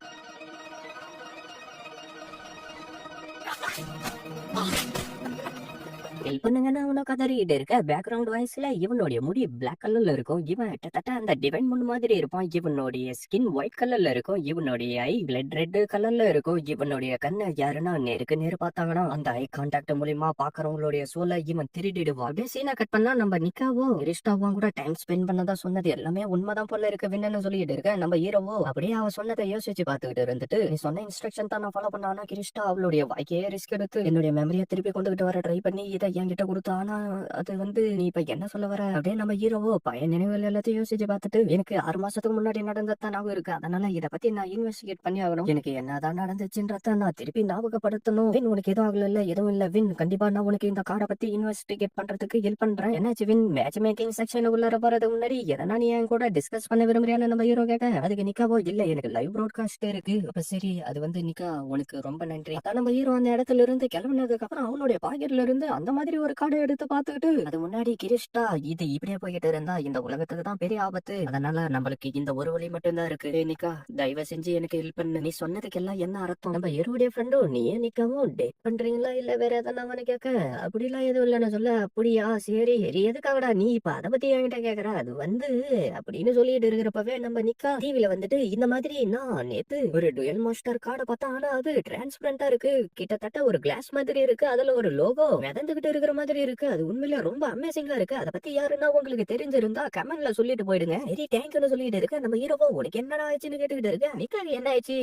ஹெல்ப் பண்ணுங்கன்னா அவனை கதறிட்டு இருக்க. பேக்ரவுண்ட் வாய்ஸ்ல இவனுடைய முடி பிளாக் கலர்ல இருக்கும். இவன் கிட்டத்தட்ட அந்த டிவைன் முன் மாதிரி இருப்பான். இவனுடைய ஸ்கின் ஒயிட் கலர்ல இருக்கும். இவனுடைய ஐ பிளட் ரெட் கலர்ல இருக்கும். இவனுடைய கண்ணை யாருன்னா நேருக்கு நேரு பார்த்தாங்கன்னா அந்த ஐ கான்டாக்ட் மூலியமா பாக்குறவங்களுடைய சோலை இவன் திருடிடுவான். அப்படியே சீனா கட் பண்ணா நம்ம நிக்காவோ கிறிஸ்டாவும் கூட டைம் ஸ்பெண்ட் பண்ணதா சொன்னது எல்லாமே உண்மைதான் போல இருக்கு வின்னு சொல்லிட்டு இருக்க. நம்ம ஹீரோவோ அப்படியே அவ சொன்னதை யோசிச்சு பாத்துக்கிட்டு இருந்துட்டு நீ சொன்ன இன்ஸ்ட்ரக்ஷன் தான் நான் ஃபாலோ பண்ணானா கிறிஸ்டா அவளுடைய வாய்க்கையே ரிஸ்க் எடுத்து என்னுடைய மெமரியை திருப்பி கொண்டுகிட்டு வர ட்ரை பண்ணி இதை என்கிட்ட கொடுத்தா. ஆனா அது வந்து நீ இப்ப என்ன சொல்ல வர அப்படியே நம்ம ஹீரோவோ பழைய நினைவுகள் எல்லாத்தையும் யோசிச்சு பார்த்துட்டு எனக்கு 6 மாசத்துக்கு முன்னாடி நடந்ததான் ஞாபகம் இருக்கு, அதனால இதை பத்தி நான் இன்வெஸ்டிகேட் பண்ணி ஆகணும். எனக்கு என்னதான் நடந்துச்சுன்றத நான் திருப்பி ஞாபகப்படுத்தணும். வின் உனக்கு எதுவும் ஆகல எதுவும் இல்ல வின், கண்டிப்பா நான் உனக்கு இந்த காரை பத்தி இன்வெஸ்டிகேட் பண்றதுக்கு ஹெல்ப் பண்றேன். என்னாச்சு வின் மேட்ச் மேக்கிங் செக்ஷன் உள்ளார போறது முன்னாடி எதனா நீ என் கூட டிஸ்கஸ் பண்ண விரும்புறியான்னு நம்ம ஹீரோ கேட்க அதுக்கு நிக்காவோ இல்ல எனக்கு லைவ் ப்ராட்காஸ்ட் இருக்கு. அப்ப சரி அது வந்து நிக்கா உனக்கு ரொம்ப நன்றி. அதான் நம்ம ஹீரோ அந்த இடத்துல இருந்து கிளம்பினதுக்கு அப்புறம் அவனுடைய பாக்கெட்ல இருந்து அந்த மாதிரி ஒரு கார்டை எடுத்து பாத்துக்கிட்டு அது முன்னாடி கிறிஸ்டா இது இப்படியே போய்கிட்டு இருந்தா இந்த உலகத்துக்கு தான் பெரிய ஆபத்து, அதனால நம்மளுக்கு இந்த ஒரு வழி மட்டும்தான் இருக்கு. நிக்கா தயவு செஞ்சு எனக்கு ஹெல்ப் பண்ணு. நீ சொன்னதுக்கு எல்லாம் என்ன அர்த்தம்? நம்ம ஹீரோடைய ஃப்ரெண்டோ நீ நிக்காவும் டேட் பண்றீங்களா இல்ல வேற எதனா அவனு கேட்க அப்படிலாம் எதுவும் இல்லன்னு சொல்ல. அப்படியா சரி எதுக்காகடா நீ இப்ப அதை பத்தி என்கிட்ட கேக்குற? அது வந்து அப்படின்னு சொல்லிட்டு இருக்கிறப்பவே நம்ம நிக்கா டிவில வந்துட்டு இந்த மாதிரி நான் நேத்து ஒரு டுயல் மாஸ்டர் கார்டை பார்த்தா, ஆனா அது டிரான்ஸ்பரண்டா இருக்கு, கிட்டத்தட்ட ஒரு கிளாஸ் மாதிரி இருக்கு, அதுல ஒரு லோகோ மிதந்துகிட்டு இருக்கிற மாதிரி இருக்கு, அது உண்மையில ரொம்ப அமேசிங்கா இருக்கு. அதை பத்தி யாருன்னா உங்களுக்கு தெரிஞ்சிருந்தா கமெண்ட்ல சொல்லிட்டு போயிடுங்க. சரி தேங்க்யூன்னு சொல்லிட்டு இருக்க. நம்ம ஹீரோவோ உனக்கு என்னடா ஆச்சுன்னு கேட்டுக்கிட்டு இருக்க. நிக்காக என்ன ஆச்சு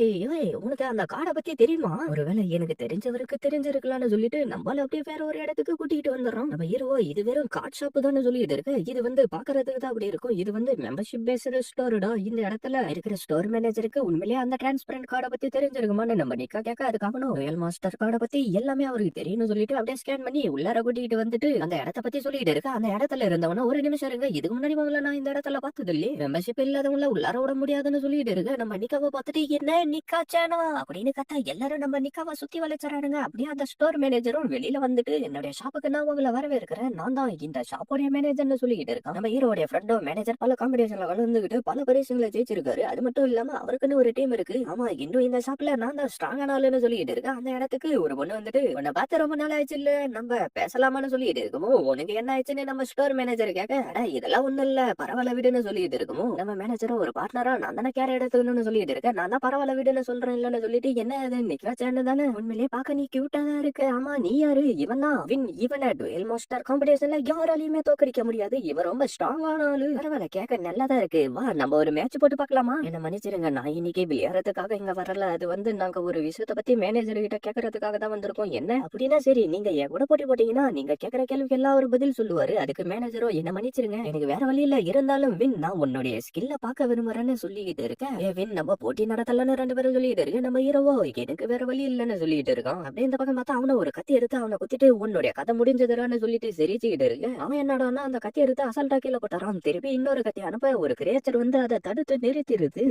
உனக்கு அந்த காடை பத்தி தெரியுமா? ஒருவேளை எனக்கு தெரிஞ்சவருக்கு தெரிஞ்சிருக்கலாம்னு சொல்லிட்டு நம்மள அப்படியே வேற ஒரு இடத்துக்கு கூட்டிட்டு வந்துடுறோம். நம்ம ஹீரோவோ இது வெறும் கார்ட் ஷாப் தான் சொல்லிட்டு இருக்கு, இது வந்து பாக்குறதுக்கு தான் அப்படி இருக்கும், இது வந்து மெம்பர்ஷிப் பேஸ்டு ஸ்டோர்டா, இந்த இடத்துல இருக்கிற ஸ்டோர் மேனேஜருக்கு உண்மையிலேயே அந்த டிரான்ஸ்பரண்ட் கார்டை பத்தி தெரிஞ்சிருக்குமான்னு நம்ம நிக்கா கேட்க அதுக்கு அவனும் ரியல் மாஸ்டர் கார்டை பத்தி எல்லாமே அவருக்கு தெரியும்னு சொல்லிட்டு அப்படியே ஸ்கேன் பண்ணி உள்ளார கூட்டிட்டு வந்துட்டு அந்த இடத்த பத்தி சொல்லிட்டு இருக்க. அந்த இடத்துல இருந்தவன ஒரு நிமிஷம் இருங்க, இதுக்கு முன்னாடி முதல்ல நான் இந்த இடத்துல பார்த்தது இல்லையே, மெம்பர்ஷிப் இல்லாதவங்கள உள்ளார விட முடியாதுன்னு சொல்லிட்டு இருக்க. நம்ம நிக்காவை பார்த்துட்டு என்ன நிக்கா சேனா அப்படின்னு கத்தா எல்லாரும் நம்ம நிக்காவை சுத்தி வளைச்சறானுங்க. அப்படியே அந்த ஸ்டோர் மேனேஜரும் வெளியில வந்துட்டு என்னுடைய ஷாப்புக்கு நான் உங்களை வரவேற்கிறேன், நான் தான் இந்த ஷாப்போடைய மேனேஜர்னு சொல்லிட்டு இருக்கான். நம்ம ஹீரோடைய ஃப்ரெண்டோ மேனேஜர் பல காம்படிஷன்ல கலந்துகிட்டு பல பரிசுகளை ஜெயிச்சிருக்காரு. அது மட்டும் இல்லாம அவருக்குன்னு ஒரு டீம் இருக்கு. ஆமா இன்னும் இந்த ஷாப்ல நான் தான் ஸ்ட்ராங்கான ஆளுன்னு சொல்லிட்டு இருக்கேன். அந்த இடத்துக்கு ஒரு பொண்ணு வந்துட்டு உன்னை பார்த்து ரொம்ப நாள் ஆச்சு இல்ல நம்ம பேசலாமான்னு சொல்லிட்டு இருக்குமோ உனக்கு என்ன ஆயிடுச்சுன்னு நம்ம ஸ்டோர் மேனேஜர் கேட்க இதெல்லாம் ஒண்ணும் இல்ல பரவாயில்ல விடுன்னு சொல்லிட்டு இருக்குமோ நம்ம மேனேஜரும் ஒரு பார்ட்னரா நான் தானே கேர் எடுத்துக்கணும்னு சொல்லிட்டு இருக்கேன், நான் தான் பரவாயில்ல விடுன்னு சொல்றேன் இல்லன்னு சொல்லிட்டு என்ன அது நிக்கா சேனு தானே உண்மையிலேயே பாக்க நீ கியூட்டா தான் இருக்கு. ஆமா நீ யாரு? இவன் தான் வின், இவனை டுயல் மாஸ்டர் காம்படிஷன்ல யாராலையுமே தோக்கடிக்க முடியாது, இவன் ரொம்ப ஸ்ட்ராங்கான ஆளு. பரவாயில்ல கேட்க நல்லாதான் இருக்கு, வா நம்ம ஒரு மேட்ச் போட்டு பாக்கலாமா? என்ன மன்னிச்சிருங்க நான் இன்னைக்கு விளையாடுறதுக்காக இங்க வரல, அது வந்து நாங்க ஒரு விஷயத்த பத்தி மேனேஜர் கிட்ட கேட்கறதுக்காக தான் வந்திருக்கோம். என்ன அப்படின்னா சரி நீங்க என் கூட போட்டி போட்டீங்கன்னா நீங்க கேட்கற கேள்விக்கு எல்லாம் ஒரு பதில் சொல்லுவாரு. அதுக்கு மேனேஜரோ என்ன மன்னிச்சிருங்க எனக்கு வேற வழி இல்ல, இருந்தாலும் வின் நான் உன்னுடைய ஸ்கில்ல பாக்க விரும்புறேன்னு சொல்லிட்டு இருக்கேன். வின் நம்ம போட்டி நடத்தலன்னு 2 பேரும் சொல்லிட்டு இருக்கு. நம்ம ஹீரோவோ எனக்கு வேற வழி இல்லன்னு சொல்லிட்டு இருக்கான். அப்படியே இந்த பக்கம் பார்த்தா அவனை ஒரு கத்தி எடுத்து அவனை குத்திட்டு உன்னுடைய கதை முடிஞ்சதுறான்னு சொல்லிட்டு சிரிச்சுக்கிட்டு இருக்கு. அவன் என்னடான்னா அந்த கத்தி எடுத்து அசால்ட்டா கீழே போட்டாரான். திருப்பி இன்னொரு கத்தி அனுப்ப ஒரு கிரியேச்சர் வந்து அதை தடுத்து நிறுத்திடுது.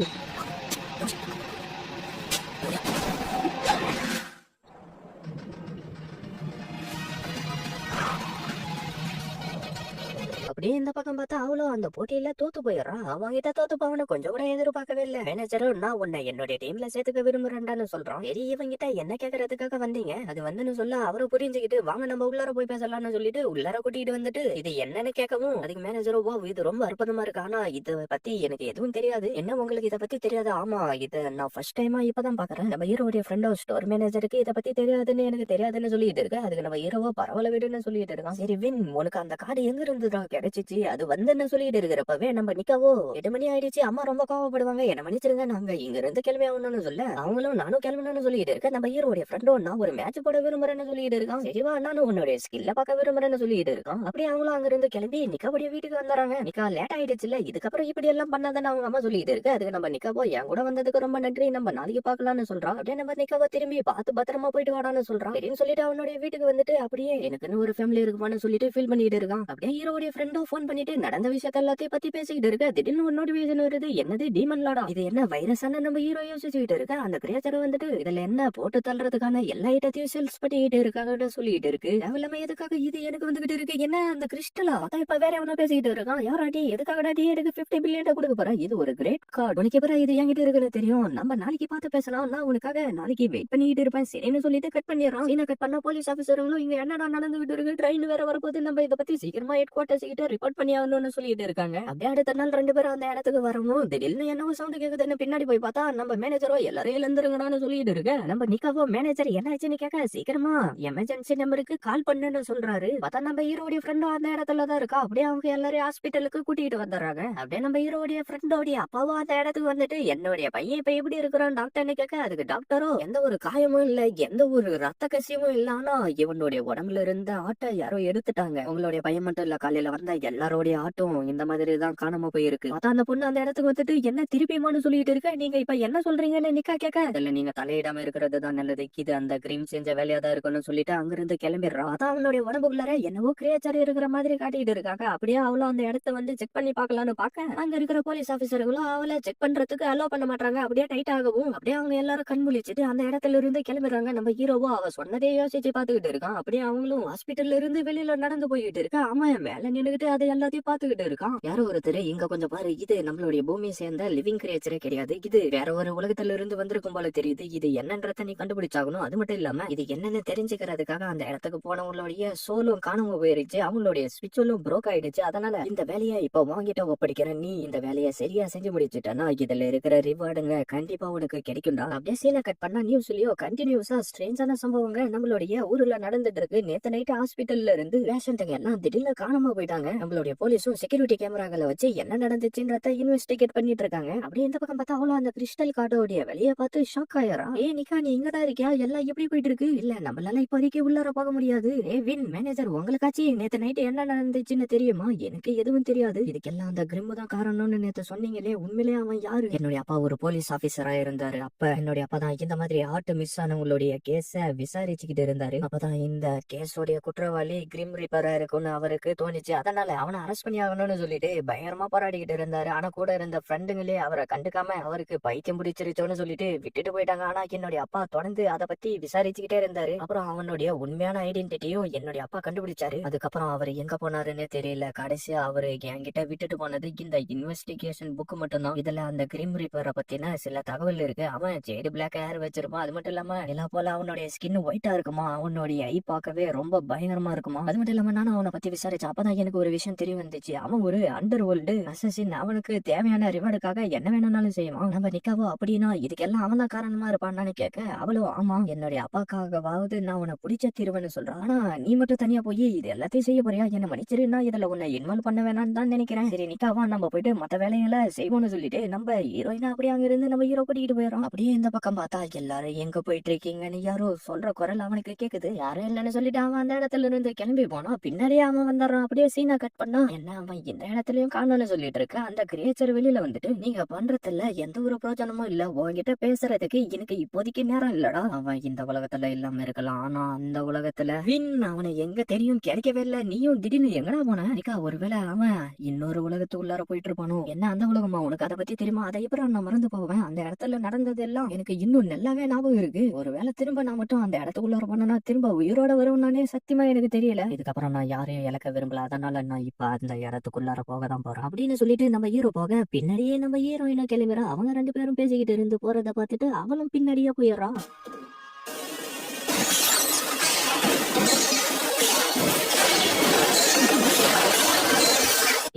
அப்படியே இந்த பக்கம் பார்த்தா அவளும் அந்த போட்டியில தோத்து போயிடுறான். அவன் கிட்ட தோத்து போவனு கொஞ்சம் கூட எதிர்பார்க்கவே இல்ல. மேனேஜரும் நான் உன்னை என்னுடைய டீம்ல சேர்த்துக்க விரும்புறேன்டான்னு சொல்றான். சரி இவங்கிட்ட என்ன கேக்குறதுக்காக வந்தீங்க அது வந்துன்னு சொல்ல அவரு புரிஞ்சுக்கிட்டு வாங்க நம்ம உள்ளார போய் பேசலாம்னு சொல்லிட்டு உள்ளார கூட்டிட்டு வந்துட்டு இது என்னன்னு கேட்கவும் அதுக்கு மேனேஜரும் ஓ இது ரொம்ப அற்புதமா இருக்கு, ஆனா இத பத்தி எனக்கு எதுவும் தெரியாது. என்ன உங்களுக்கு இத பத்தி தெரியாது? ஆமா இத நான் ஃபர்ஸ்ட் டைமா இப்பதான் பாக்குறேன். நம்ம ஹீரோடைய ஃப்ரெண்டோ ஸ்டோர் மேனேஜருக்கு இத பத்தி தெரியாதுன்னு எனக்கு தெரியாதுன்னு சொல்லிட்டு இருக்கு. அதுக்கு நம்ம ஹீரோவோ பரவாயில்ல விடுன்னு சொல்லிட்டு இருக்கான். சரி வின் உனக்கு அந்த கார்டு எங்க இருந்துடா கிடைச்சிச்சு அது வந்துன்னு சொல்லிட்டு இருக்கிறப்பவே நம்ம நிக்காவோ 8 மணி ஆயிடுச்சு, அம்மா ரொம்ப கோவப்படுவாங்க, என்ன மன்னிச்சிருங்க நாங்க இங்க இருந்து கிளம்பி ஆகணும்னு சொல்ல அவங்களும் நானும் கிளம்பணும்னு சொல்லிட்டு இருக்க. நம்ம ஹீரோடைய ஃப்ரெண்டோ நான் ஒரு மேட்ச் போட விரும்புறேன்னு சொல்லிட்டு இருக்கான். சரிவா நானும் உன்னுடைய ஸ்கில்ல பார்க்க விரும்புறேன்னு சொல்லிட்டு இருக்கான். அப்படியே அவங்களும் அங்க இருந்து கிளம்பி நிக்காவுடைய வீட்டுக்கு வந்துறாங்க. நிக்கா லேட் ஆயிடுச்சுல இதுக்கப்புறம் இப்படி எல்லாம் பண்ணாதானே அவங்க அம்மா சொல்லிட்டு இருக்கு. அதுக்கு நம்ம நிக்காவோ என் கூட வந்ததுக்கு ரொம்ப நன்றி, நம்ம நாளைக்கு பாக்கலாம்னு சொல்றான். அப்படியே நம்ம நிக்காவோ திரும்பி பார்த்து பத்திரமா போயிட்டு வாடான்னு சொல்றான். சரின்னு சொல்லிட்டு அவனுடைய வீட்டுக்கு வந்துட்டு அப்படியே எனக்குன்னு ஒரு ஃபேமிலி இருக்குமான்னு சொல்லிட்டு ஃபீல் பண்ணிட்டு இருக்கான். அப்படியே ஹீரோடைய ஃப்ரெண்டும் ஃபோன் பண்ணிட்டு நடந்த விஷயத்த எல்லாத்தையும் பத்தி பேசிக்கிட்டு இருக்க. திடீர்னு ஒரு நோட்டிபிகேஷன் வருது, என்னது டீமன் லாடா, இது என்ன வைரஸான நம்ம ஹீரோ யோசிச்சுக்கிட்டு இருக்க. அந்த கிரியேச்சர் வந்துட்டு இதுல என்ன போட்டு தள்ளுறதுக்கான எல்லா ஐட்டத்தையும் சேல்ஸ் பண்ணிக்கிட்டு இருக்காங்கன்னு சொல்லிட்டு இருக்கு. தேவையில்லாம எதுக்காக இது எனக்கு வந்துகிட்டு இருக்கு, என்ன அந்த கிறிஸ்டலா அதான் இப்ப வேற எவனோ பேசிக்கிட்டு இருக்கான். யாராட்டி எதுக்காக எனக்கு 50 பில்லியன் கொடுக்க போறேன், இது ஒரு கிரேட் கார்டு, உனக்கு பிறகு இது என்கிட்ட இருக்குன்னு தெரியும், நம்ம நாளைக்கு பார்த்து பேசலாம், நான் உனக்காக நாளைக்கு வெயிட் பண்ணிட்டு இருப்பேன் சரின்னு சொல்லிட்டு கட் பண்ணிடுறான். சீனை கட் பண்ண போலீஸ் ஆபீசர்களும் இங்க என்னடா நடந்துகிட்டு இருக்கு, ட்ரெயின் வேற வரப்போது, நம்ம இதை பத்தி சீக்கிரமா ஹெட் குவார்டர்ஸ் கிட்ட ரிப்போர்ட் பண்ணி ஆகணும்னு சொல்லிட்டு இருக்காங்க. அப்படியே அடுத்த நாள் 2 பேரும் அந்த இடத்துக்கு வரவும் திடீர்னு என்னவோ சவுண்ட் கேக்குதுன்னு பின்னாடி போய் பார்த்தா நம்ம மேனேஜரோ எல்லாரையும் எழுந்துருங்கடான்னு சொல்லிட்டு இருக்க. நம்ம நிக்காவோ மேனேஜர் என்னாச்சுன்னு கேட்க சீக்கிரமா எமர்ஜென்சி நம்பருக்கு கால் பண்ணுன்னு சொல்றாரு. பார்த்தா நம்ம ஹீரோடைய ஃப்ரெண்டும் அந்த இடத்துல தான் இருக்கா. அப்படியே அவங்க எல்லாரையும் ஹாஸ்பிட்டலுக்கு கூட்டிட்டு வந்துடுறாங்க. அப்படியே நம்ம ஹீரோடைய ஃப்ரெண்டோடைய அப்பாவும் அந்த இடத்துக்கு வந்துட்டு என்னுடைய பையன் இப்ப எப்படி இருக்கிறான் டாக்டர்னு கேட்க அதுக்கு டாக்டரோ எந்த ஒரு காயமும் இல்ல, எந்த ஒரு ரத்த கசியமும் இல்ல, ஆனா இவனுடைய உடம்புல இருந்த ஆட்டை யாரோ எடுத்துட்டாங்க, உங்களுடைய பையன் மட்டும் இல்ல காலையில வந்த எல்லாரோடைய ஆட்டும் இந்த மாதிரி தான் காணாம போயிருக்கு. பார்த்தா அந்த பொண்ணு அந்த இடத்துக்கு வந்துட்டு என்ன திருப்பியுமான்னு சொல்லிட்டு இருக்க, நீங்க இப்ப என்ன சொல்றீங்கன்னு நிக்கா கேட்க இல்ல நீங்க தலையிடாம இருக்கிறது தான் நல்லது, இது அந்த கிரீம் செஞ்ச வேலையா தான் இருக்கும்னு சொல்லிட்டு அங்கிருந்து கிளம்பிடுறான். அதான் அவனுடைய உடம்புக்குள்ளார என்னவோ கிரியேச்சர் இருக்கிற மாதிரி காட்டிட்டு இருக்காங்க. அப்படியே அவளும் அந்த இடத்த வந்து செக் பண்ணி பாக்கலாம்னு பாக்க அங்க இருக்கிற போலீஸ் ஆபீசர்களும் அவளை செக் பண்றதுக்கு அலோ பண்ண மாட்டாங்க. அப்படியே டைட் ஆகவும் அப்படியே அவங்க எல்லாரும் கண் முழிச்சிட்டு அந்த இடத்துல இருந்து கிளம்பிடுறாங்க. நம்ம ஹீரோவோ அவ சொன்னதே யோசிச்சு பாத்துக்கிட்டு இருக்கான். அப்படியே அவங்களும் ஹாஸ்பிட்டல்ல இருந்து வெளியில நடந்து போயிட்டு இருக்கா. அவன் மேல நின்னுகிட்டு அதை எல்லாத்தையும் பாத்துக்கிட்டு இருக்கான். யாரோ ஒருத்தர் இங்க கொஞ்சம் பாரு, இது நம்மளுடைய பூமியை சேர்ந்த லிவிங் கிரியேச்சரே கிடையாது, இது வேற ஒரு உலகத்துல இருந்து வந்திருக்கும் போல தெரியுது, இது என்னன்றத நீ கண்டுபிடிச்சாகணும், அது மட்டும் இல்லாம இது என்னன்னு தெரிஞ்சுக்கிறதுக்காக அந்த இடத்துக்கு போனவங்களுடைய சோலும் காணாம போயிருச்சு, அவங்களுடைய ஸ்விட்சும் ப்ரோக் ஆயிடுச்சு, அதனால இந்த வேலையை இப்ப வாங்கிட்ட ஒப்படைக்கிறேன், நீ இந்த வேலையை சரியா செஞ்சு முடிச்சுட்டனா இதுல இருக்கிற ரிவார்டுங்க கண்டிப்பா உனக்கு கிடைக்கும்டா. அப்படியே சீனை கட் பண்ணா நியூஸ்லயோ கண்டினியூஸா ஸ்ட்ரேஞ்சான சம்பவங்க நம்மளுடைய ஊர்ல நடந்துட்டு இருக்கு. நேத்து நைட் ஹாஸ்பிட்டல்ல இருந்து பேஷண்ட்டுங்க எல்லாம் திடீர்னு காணாம போயிட்டாங்க. நம்மளுடைய போலீஸும் செக்யூரிட்டி கேமராக்களை வச்சு என்ன நடந்துச்சுன்றத இன்வெஸ்டிகேட் பண்ணிட்டு இருக்காங்க. அப்படியே இந்த பக்கம் பார்த்தா அவ்வளவு அந்த கிறிஸ்டல் கார்டோடைய வெளிய பார்த்து ஷாக் ஆயிரா. ஏ நிக்கா நீ இங்கதான் இருக்கியா, எல்லாம் எப்படி போயிட்டு இருக்கு, இல்ல நம்மளால இப்போதைக்கு உள்ளார போக முடியாது. ஏ வின் மேனேஜர் உங்களுக்காச்சு நேத்து நைட் என்ன நடந்துச்சுன்னு தெரியுமா, எனக்கு எதுவும் தெரியாது, இதுக்கெல்லாம் அந்த கிரிம் தான் காரணம்னு நேத்து சொன்னீங்களே, உண்மையிலே அவன் யாரு, என்னுடைய அப்பா ஒரு போலீஸ் ஆபீசரா இருந்தாரு, அப்ப என்னுடைய அப்பா தான் இந்த மாதிரி ஆட்டு மிஸ் ஆனவங்களுடைய கேஸ விசாரிச்சுக்கிட்டு இருந்தாரு, அப்பதான் இந்த கேஸோடைய குற்றவாளி கிரிம் ரிப்பரா இருக்கும்னு அவருக்கு தோணுச்சு, அதனால அவனை அரெஸ்ட் பண்ணி ஆகணும்னு சொல்லிட்டு பயங்கரமா போராடிக்கிட்டு இருந்தாரு. ஆனா கூட இருந்த ஃப்ரெண்டுங்களே அவரை கண்டுக்காம அவருக்கு பைத்தியம் பிடிச்சிருச்சோன்னு சொல்லிட்டு விட்டுட்டு போயிட்டாங்க. ஆனா என்னுடைய அப்பா தொடர்ந்து அதை பத்தி விசாரிச்சுக்கிட்டே இருந்தாரு. அப்புறம் அவனுடைய உண்மையான ஐடென்டிட்டியும் என்னுடைய அப்பா கண்டுபிடிச்சாரு. அதுக்கப்புறம் அவர் எங்க போனாருன்னு தெரியல. கடைசியா அவரு என்கிட்ட விட்டுட்டு போனது இந்த இன்வெஸ்டிகேஷன் புக் மட்டும் தான். இதுல அந்த கிரிம் ரிப்பரை பத்தின சில தகவல் இருக்கு. அவன் ஜேடு பிளாக் ஹேர் வச்சிருப்பான், அது மட்டும் இல்லாம எல்லா போல அவனுடைய ஸ்கின் ஒயிட்டா இருக்குமா, அவனுடைய ஐ பார்க்கவே ரொம்ப பயங்கரமா இருக்குமா, அது மட்டும் இல்லாம நானும் அவனை பத்தி விசாரிச்சேன். அப்பதான் எனக்கு ஒரு விஷயம் தெரிய வந்துச்சு, அவன் ஒரு அண்டர் வேர்ல்டு அசசின், அவனுக்கு தேவையான ரிவார்டுக்காக என்ன வேணும்னாலும் செய்வான். நம்ம நிக்காவோ அப்படின்னா இதுக்கெல்லாம் அவன் தான் காரணமா இருப்பான்னு கேட்க அவளும் ஆமா என்னுடைய அப்பாக்காகவாவது நான் உன்னை பிடிச்ச தீர்வுன்னு சொல்றான். ஆனா நீ மட்டும் தனியா போய் இது எல்லாத்தையும் செய்ய போறியா, என்ன மன்னிச்சிரு, நான் இதுல உன்னை இன்வால்வ் பண்ண வேணாம்னு தான் நினைக்கிறேன். சரி நிக்காவா நம்ம போயிட்டு மத்த வேலைகளை செய்வோம்னு சொல்லிட்டு நம்ம ஹீரோயினா அப்படியே அங்க இருந்து நம்ம ஹீரோ கூட்டிட்டு போயிடும். அப்படியே இந்த பக்கம் பார்த்தா எல்லாரும் எங்க போயிட்டு இருக்கீங்கன்னு யாரோ சொல்ற குரல் அவனுக்கு கேக்குது. யாரும் இல்லைன்னு சொல்லிட்டு அவன் அந்த இடத்துல இருந்து கிளம்பி போனா பின்னாடியே அவன் வந்துடுறான். அப்படியே சீனா கட் பண்ணா என்ன அவன் இந்த இடத்துலயும் காணோம்னு சொல்லிட்டு இருக்க. அந்த கிரியேச்சர் வெளியில வந்துட்டு நீங்க பண்றதுல எந்த ஒரு பிரோஜனமும் இல்ல, உன்கிட்ட பேசுறதுக்கு எனக்கு இப்போதைக்கு நேரம் இல்லடா, அவன் இந்த உலகத்துல இல்லாம இருக்கலாம், ஆனா அந்த உலகத்துல வின் அவனை எங்க தெரியும் கிடைக்கவே இல்ல, நீயும் திடீர்னு எங்கடா போன நிக்கா, ஒருவேளை அவன் இன்னொரு உலகத்து உள்ளார போயிட்டு இருப்பானோ, என்ன அந்த உலகமா உனக்கு அதை பத்தி தெரியுமா, அதை எப்படி நான் மறந்து போவேன், அந்த இடத்துல நடந்தது எல்லாம் எனக்கு இன்னும் நல்லாவே ஞாபகம் இருக்கு, ஒருவேளை திரும்ப நான் மட்டும் அந்த இடத்துக்குள்ளார போனா திரும்ப உயிரோட வரும்னானே சத்தியமா எனக்கு தெரியல, இதுக்கப்புறம் நான் யாரையும் இழக்க விரும்பல, அதனால நான் இப்ப அந்த இடத்துக்குள்ளார போகதான் போறேன் அப்படின்னு சொல்லிட்டு நம்ம ஹீரோ போக பின்னாடியே நம்ம ஹீரோயினும் கிளம்புறா. அவங்க 2 பேரும் பேசிக்கிட்டு இருந்து போறத பார்த்துட்டு அவளும் பின்னாடியே போயிடுறான்.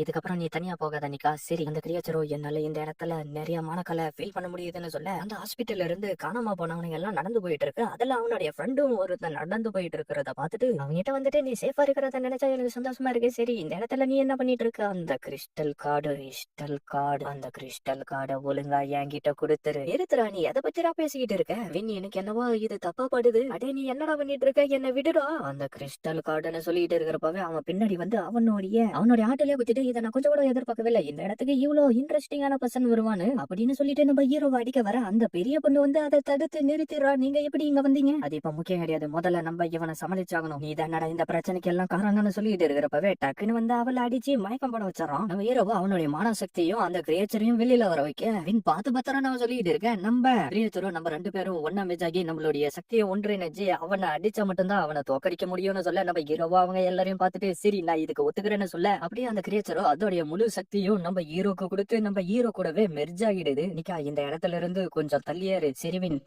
இதுக்கப்புறம் நீ தனியா போகாத நிக்கா. சரி, அந்த கிரியேச்சரோ என்னால இந்த இடத்துல நிறைய மானக்களை ஃபீல் பண்ண முடியுதுன்னு சொல்ல அந்த ஹாஸ்பிட்டல்ல இருந்து காணாம போனவனுங்க எல்லாம் நடந்து போயிட்டு இருக்கு. அதுல அவனுடைய ஃப்ரெண்டும் ஒருத்தன் நடந்து போயிட்டு இருக்கிறத பார்த்துட்டு அவங்ககிட்ட வந்துட்டு நீ சேஃபா இருக்கிறத நினைச்சா எனக்கு சந்தோஷமா இருக்கு. சரி, இந்த இடத்துல நீ என்ன பண்ணிட்டு இருக்க? அந்த கிறிஸ்டல் கார்டு அந்த கிறிஸ்டல் கார்டை ஒழுங்கா என்கிட்ட கொடுத்துரு. இருத்துறா, நீ எதை பத்திரா பேசிக்கிட்டு இருக்க? வின், எனக்கு என்னவோ இது தப்பா படுது. அடே, நீ என்னடா பண்ணிட்டு இருக்க? என்ன விடுடா. அந்த கிறிஸ்டல் கார்டுன்னு சொல்லிட்டு இருக்கிறப்பவே அவன் பின்னாடி வந்து அவனுடைய ஆட்டிலே குத்திட்டு இதை நான் கொஞ்சம் கூட எதிர்பார்க்கவே இல்லை. இந்த இடத்துக்கு இவ்வளவு இன்ட்ரெஸ்டிங்கான பர்சன் வருவானு அப்படின்னு சொல்லிட்டு நம்ம ஹீரோவை அடிக்க வர அந்த பெரிய பொண்ணு வந்து அதை தடுத்து நிறுத்திடுறா. நீங்க எப்படி இங்க வந்தீங்க? அது இப்ப முக்கியம் கிடையாது. முதல்ல நம்ம இவனை சமாளிச்சாகணும். நீ தானடா இந்த பிரச்சனைக்கு எல்லாம் காரணம்னு சொல்லிட்டு இருக்கிறப்பவே டக்குன்னு வந்து அவளை அடிச்சு மயக்கம் போட வச்சாரான். நம்ம ஹீரோவை அவனுடைய மனசக்தியும் அந்த கிரியேச்சரையும் வெளியில வர வைக்க வின் பார்த்து பத்திரம் நான் சொல்லிட்டு இருக்கேன். நம்ம கிரியேச்சரும் நம்ம 2 பேரும் ஒன்னா மெஜாகி நம்மளுடைய சக்தியை ஒன்றிணைச்சு அவனை அடிச்சா மட்டும்தான் அவனை தோக்கடிக்க முடியும்னு சொல்ல நம்ம ஹீரோவா அவங்க எல்லாரையும் பார்த்துட்டு சரி நான் இதுக்கு ஒத்துக்கிறேன்னு சொல்ல அப்படியே அந்த கிரியேச்சர் அதோடைய முழு சக்தியும் நம்ம ஹீரோக்கு கொடுத்து நம்ம ஹீரோ கூடவே மெர்ஜ் ஆகிடுது. நிக்கா, இந்த இடத்துல இருந்து கொஞ்சம் தள்ளியாரு. சரிவின்,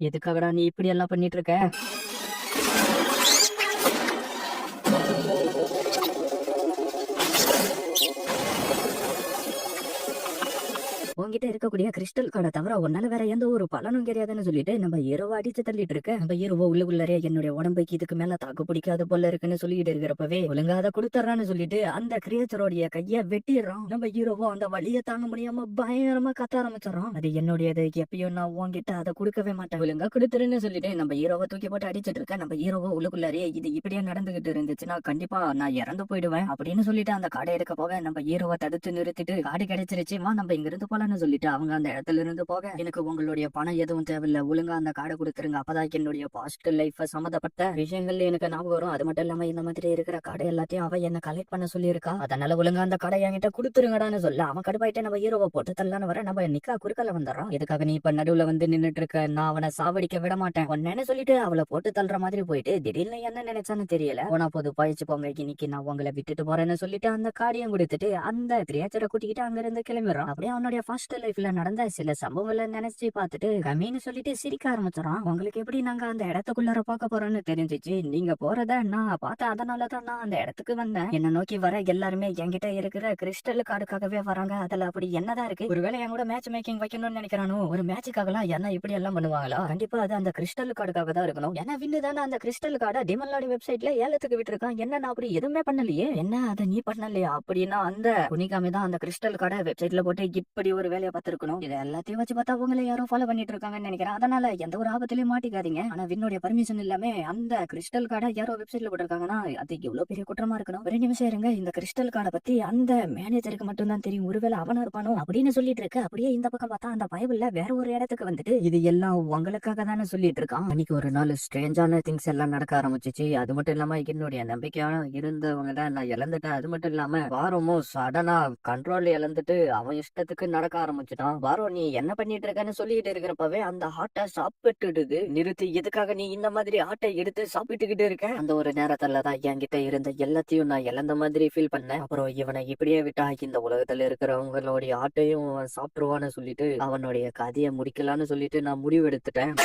எதுக்காகடா நீ இப்படி எல்லாம் பண்ணிட்டு இருக்க? உங்ககிட்ட இருக்கக்கூடிய கிறிஸ்டல் கார்டை தவிர உன்னால வேற எந்த ஒரு பலனும் கிடையாதுன்னு சொல்லிட்டு நம்ம ஹீரோவை அடிச்சு தள்ளிட்டு இருக்க. நம்ம ஹீரோவை உள்ளே என்னுடைய உடம்புக்கு இதுக்கு மேல தாக்கு பிடிக்காத போல இருக்குன்னு சொல்லிட்டு இருக்கிறப்பவே ஒழுங்கா அதை கொடுத்துறான்னு சொல்லிட்டு அந்த கிரியேச்சரோடைய கைய வெட்டிடுறோம். நம்ம ஹீரோவோ அந்த வழியை தாங்க முடியாம பயங்கரமா கத்த ஆரம்பிச்சிடறோம். அது என்னுடையது, எப்பயும் நான் உங்ககிட்ட அதை கொடுக்கவே மாட்டேன், ஒழுங்கா கொடுத்துருன்னு சொல்லிட்டு நம்ம ஹீரோவை தூக்கி போட்டு அடிச்சிட்டு இருக்க. நம்ம ஹீரோவோ உள்ளுக்குள்ளாரே இது இப்படியே நடந்துகிட்டு இருந்துச்சுன்னா கண்டிப்பா நான் இறந்து போயிடுவேன் அப்படின்னு சொல்லிட்டு அந்த காடை எடுக்க போக நம்ம ஹீரோவை தடுத்து நிறுத்திட்டு காடு கிடைச்சிருச்சு, வா நம்ம இங்க இருந்து போலான்னு சொல்லிட்டு அவங்க அந்த இடத்துல இருந்து போக எனக்கு உங்களுடைய பணம் எதுவும் தேவையில்லை, ஒழுங்கா அந்த காடை கொடுத்துருங்க, அப்பதான் என்னுடைய பாஸ்ட் லைஃப் சம்மந்தப்பட்ட விஷயங்கள் எனக்கு ஞாபகம் வரும். அது மட்டும் இல்லாம இந்த மாதிரி இருக்கிற கடை எல்லாத்தையும் அவ என்ன கலெக்ட் பண்ண சொல்லியிருக்கா, அதனால ஒழுங்கா அந்த கடை என்கிட்ட கொடுத்துருங்கடான்னு சொல்ல அவன் கடுப்பாயிட்டு நம்ம ஹீரோவை போட்டு தள்ளலான்னு வர நம்ம நிக்கா குறுக்கல வந்துடுறான். இதுக்காக நீ இப்ப நடுவுல வந்து நின்னுட்டு இருக்க, நான் அவனை சாவடிக்க விட மாட்டேன் ஒன்னு சொல்லிட்டு அவளை போட்டு தள்ளுற மாதிரி போயிட்டு திடீர்னு என்ன நினைச்சான்னு தெரியல, போனா போது பயிற்சி போங்க, இன்னைக்கு நான் உங்களை விட்டுட்டு போறேன்னு சொல்லிட்டு அந்த காடியும் கொடுத்துட்டு அந்த கிரியேச்சரை கூட்டிக்கிட்டு அங்க இருந்து கிளம்பிடுறான். அப்படியே அவனுடைய ஃபர்ஸ்ட் லைஃப்ல நடந்த சில சம்பவங்களை நினைச்சு பார்த்துட்டு கம்மின்னு சொல்லிட்டு சிரிக்க ஆரம்பிச்சிடறான். உங்களுக்கு எப்படி நாங்க அந்த இடத்துக்குள்ளார பார்க்க போறோம்னு தெரிஞ்சிச்சு, நீங்க போறத நான் பார்த்தேன், அதனாலதான் நான் அந்த இடத்துக்கு வந்தேன். என்ன நோக்கி வர எல்லாருமே என்கிட்ட இருக்கிற கிறிஸ்டல் கார்டுக்காகவே வராங்க, அதுல அப்படி என்னதான் இருக்கு, ஒருவேளை என் கூட மேட்ச் மேக்கிங் வைக்கணும்னு நினைக்கிறானோ, ஒரு மேட்சுக்காகலாம் என்ன இப்படி எல்லாம் பண்ணுவாங்களா, கண்டிப்பா அது அந்த கிறிஸ்டல் கார்டுக்காக தான் இருக்கணும். ஏன்னா வின்னு தானே அந்த கிறிஸ்டல் கார்டை டிமல்லாடி வெப்சைட்ல ஏலத்துக்கு விட்டுருக்கான், என்ன நான் அப்படி எதுவுமே பண்ணலையே, என்ன அதை நீ பண்ணலையா அப்படின்னா அந்த குனிகாமி தான் அந்த கிறிஸ்டல் கார்டை வெப்சைட்ல போட்டு இப்படி ஒரு வேலையை பார்த்திருக்கணும். இதை எல்லாத்தையும் வச்சு பார்த்தா அவங்களை யாரும் ஃபாலோ பண்ணிட்டு இருக்காங்கன்னு நினைக்கிறேன். அதனால எந்த ஒரு ஆபத்திலையும் மாட்டிக்காதீங்க. ஆனா வின்னுடைய பர்மிஷன் இல்லாம அந்த கிறிஸ்டல் கார்டை யாரோ வெப்சைட்ல போட்டிருக்காங்கன்னா அது எவ்வளவு பெரிய குற்றமா இருக்கணும். ஒரு நிமிஷம் இருங்க, இந்த கிறிஸ்டல் கார்டை பத்தி அந்த மேனேஜருக்கு மட்டும் தான் தெரியும், ஒருவேளை அவனா இருப்பானோ அப்படின்னு சொல்லிட்டு இருக்கு. அப்படியே இந்த பக்கம் பார்த்தா அந்த பைபிள்ல வேற ஒரு இடத்துக்கு வந்துட்டு இது எல்லாம் உங்களுக்காக தானே சொல்லிட்டு இருக்கான். அன்னைக்கு ஒரு நாள் ஸ்ட்ரேஞ்சான திங்ஸ் எல்லாம் நடக்க ஆரம்பிச்சிச்சு. அது மட்டும் இல்லாம என்னுடைய நம்பிக்கையான இருந்தவங்க தான் நான் இழந்துட்டேன். அது மட்டும் இல்லாம வாரமும் சடனா கண்ட்ரோல் இழந்துட்டு அவன் இஷ்டத்துக்கு நடக்க ஆரம்பிச்சுட்டான். வாரம் நீ என்ன பண்ணிட்டு இருக்கன்னு சொல்லிட்டு இருக்கிறப்பவே அந்த ஹாட்டை சாப்பிட்டுடுது. நிறுத்தி, எதுக்காக நீ இந்த மாதிரி ஹாட்டை எடுத்து சாப்பிட்டுக்கிட்டு இருக்க? அந்த ஒரு நேரத்துலதான் என்கிட்ட இருந்த எல்லாத்தையும் நான் இழந்த மாதிரி ஃபீல் பண்ணேன். அப்புறம் இவனை இப்படியே விட்டா இந்த உலகத்துல இருக்கிறவங்களுடைய ஆட்டையும் சாப்பிட்டுருவான்னு சொல்லிட்டு அவனுடைய கதையை முடிக்கலான்னு சொல்லிட்டு நான் முடிவு எடுத்துட்டேன்.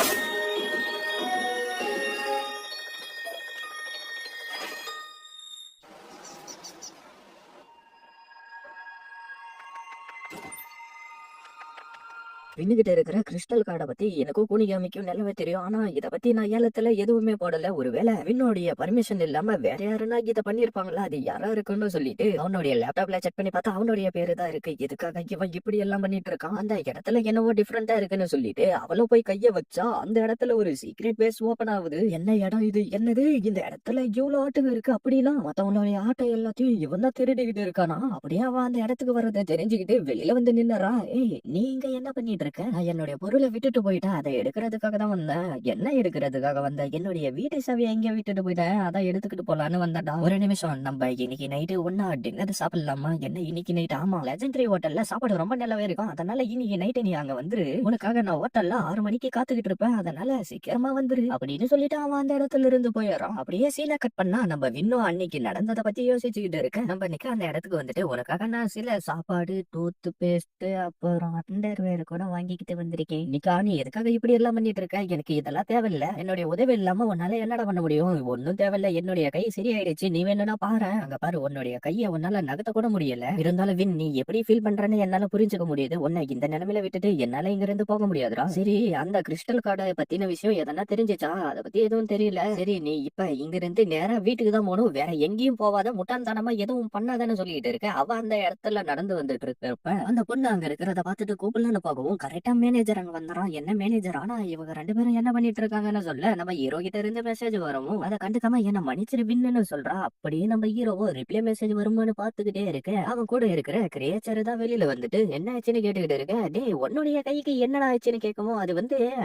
விண்ணுகிட்ட இருக்கிற கிறிஸ்டல் கார்டை பத்தி எனக்கும் கூனிகாமிக்கும் நல்லாவே தெரியும். ஆனா இத பத்தி நான் ஏலத்துல எதுவுமே போடல. ஒருவேளை விண்ணுடைய பர்மிஷன் இல்லாம வேற யாருன்னா இதை பண்ணிருப்பாங்களா, அது யாரா இருக்குன்னு சொல்லிட்டு அவனுடைய லேப்டாப்ல செக் பண்ணி பார்த்தா அவனுடைய பேரு தான் இருக்கு. எதுக்காக இவன் இப்படி எல்லாம் பண்ணிட்டு இருக்கான், அந்த இடத்துல என்னவோ டிஃபரெண்டா இருக்குன்னு சொல்லிட்டு அவளும் போய் கைய வச்சா அந்த இடத்துல ஒரு சீக்ரெட் பேஸ் ஓபன் ஆகுது. என்ன இடம் இது, என்னது இந்த இடத்துல இவ்வளவு ஆட்டுங்க இருக்கு அப்படின்னா மத்தவங்களுடைய ஆட்டை எல்லாத்தையும் இவன் தான் திருடிக்கிட்டு இருக்கானா. அப்படியே அவன் அந்த இடத்துக்கு வர்றதை தெரிஞ்சுக்கிட்டு வெளியில வந்து நின்னுறான். ஏய், நீங்க என்ன பண்ணிட்டு இருக்கேன். நான் என்னுடைய பொருளை விட்டுட்டு போயிட்டேன். அதை எடுக்கிறதுக்காக தான் வந்தேன். என்ன எடுக்கிறதுக்காக வந்தேன்? என்னுடைய வீட்டு சாவியை எங்க விட்டுட்டு போயிட்டேன். அதான் எடுத்துக்கிட்டு போலான்னு வந்தேன்டா. ஒரு நிமிஷம், நம்ம இன்னைக்கு நைட்டு ஒன்னா டின்னர் சாப்பிடலாமா? என்ன இன்னைக்கு நைட்? ஆமா, லெஜெண்டரி ஹோட்டல்ல சாப்பாடு ரொம்ப நல்லாவே இருக்கும். அதனால இன்னைக்கு நைட்டு நீ அங்க வந்துரு. உனக்காக நான் ஹோட்டல்ல 6 மணிக்கு காத்துக்கிட்டு இருப்பேன். அதனால சீக்கிரமா வந்துரு அப்படின்னு சொல்லிட்டு அவன் அந்த இடத்துல இருந்து போயிடுறான். அப்படியே சீனை கட் பண்ணா நம்ம இன்னும் அன்னைக்கு நடந்ததை பத்தி யோசிச்சுக்கிட்டு இருக்கேன். நம்ம இன்னைக்கு அந்த இடத்துக்கு வந்துட்டு உனக்காக நான் சில சாப்பாடு, டூத் பேஸ்ட், அப்புறம் அண்டர்வேர் கூட வாங்கிக்கிட்டு வந்திருக்கேன். நிக்கா, நீ எதுக்காக இப்படி எல்லாம் பண்ணிட்டு இருக்க? எனக்கு இதெல்லாம் தேவையில்ல. என்னுடைய உதவி இல்லாம உன்னால என்னடா பண்ண முடியும்? ஒன்னும் தேவையில்ல. என்னுடைய கை சரியாயிடுச்சு. நீ வேணும்னா பாரு. அங்க பாரு, உன்னுடைய கையை உன்னால நகர்த்த கூட முடியல. இருந்தாலும் வின், நீ எப்படி ஃபீல் பண்றன்னு என்னால புரிஞ்சுக்க முடியுது. உன்னை இந்த நிலைமையில விட்டுட்டு என்னால இங்க இருந்து போக முடியாதுடா. சரி, அந்த கிறிஸ்டல் கார்டை பத்தின விஷயம் எதனா தெரிஞ்சுச்சா? அதை பத்தி எதுவும் தெரியல. சரி, நீ இப்ப இங்க இருந்து நேரா வீட்டுக்கு தான் போகணும். வேற எங்கேயும் போவாத, முட்டாள்தனமா எதுவும் பண்ணாதான்னு சொல்லிட்டு இருக்க. அவ அந்த இடத்துல நடந்து வந்துட்டு இருக்கப்ப அந்த பொண்ணு அங்க இருக்கிறத பார்த்துட்டு கூப்பிடலான்னு போகவும் கரெக்டா மேனேஜர் அங்க வந்துறான். என்ன மேனேஜர்? ஆனா இவங்க 2 பேரும் என்ன பண்ணிட்டு இருக்காங்கன்னு சொல்ல நம்ம ஹீரோ கிட்ட இருந்து மெசேஜ் வரவும் அதை கண்டுக்காம என்ன மன்னிச்சிருவின்னு சொல்றா. அப்படியே நம்ம ஹீரோவோ ரிப்ளை மெசேஜ் வருமானு பாத்துக்கிட்டே இருக்க. அவன் கூட இருக்கிற கிரியேச்சர் தான் வெளியில வந்துட்டு என்ன ஆச்சுன்னு கேட்டுக்கிட்டு இருக்க. டேய், உன்னுடைய கைக்கு என்னடா ஆச்சுன்னு கேட்கவும் அது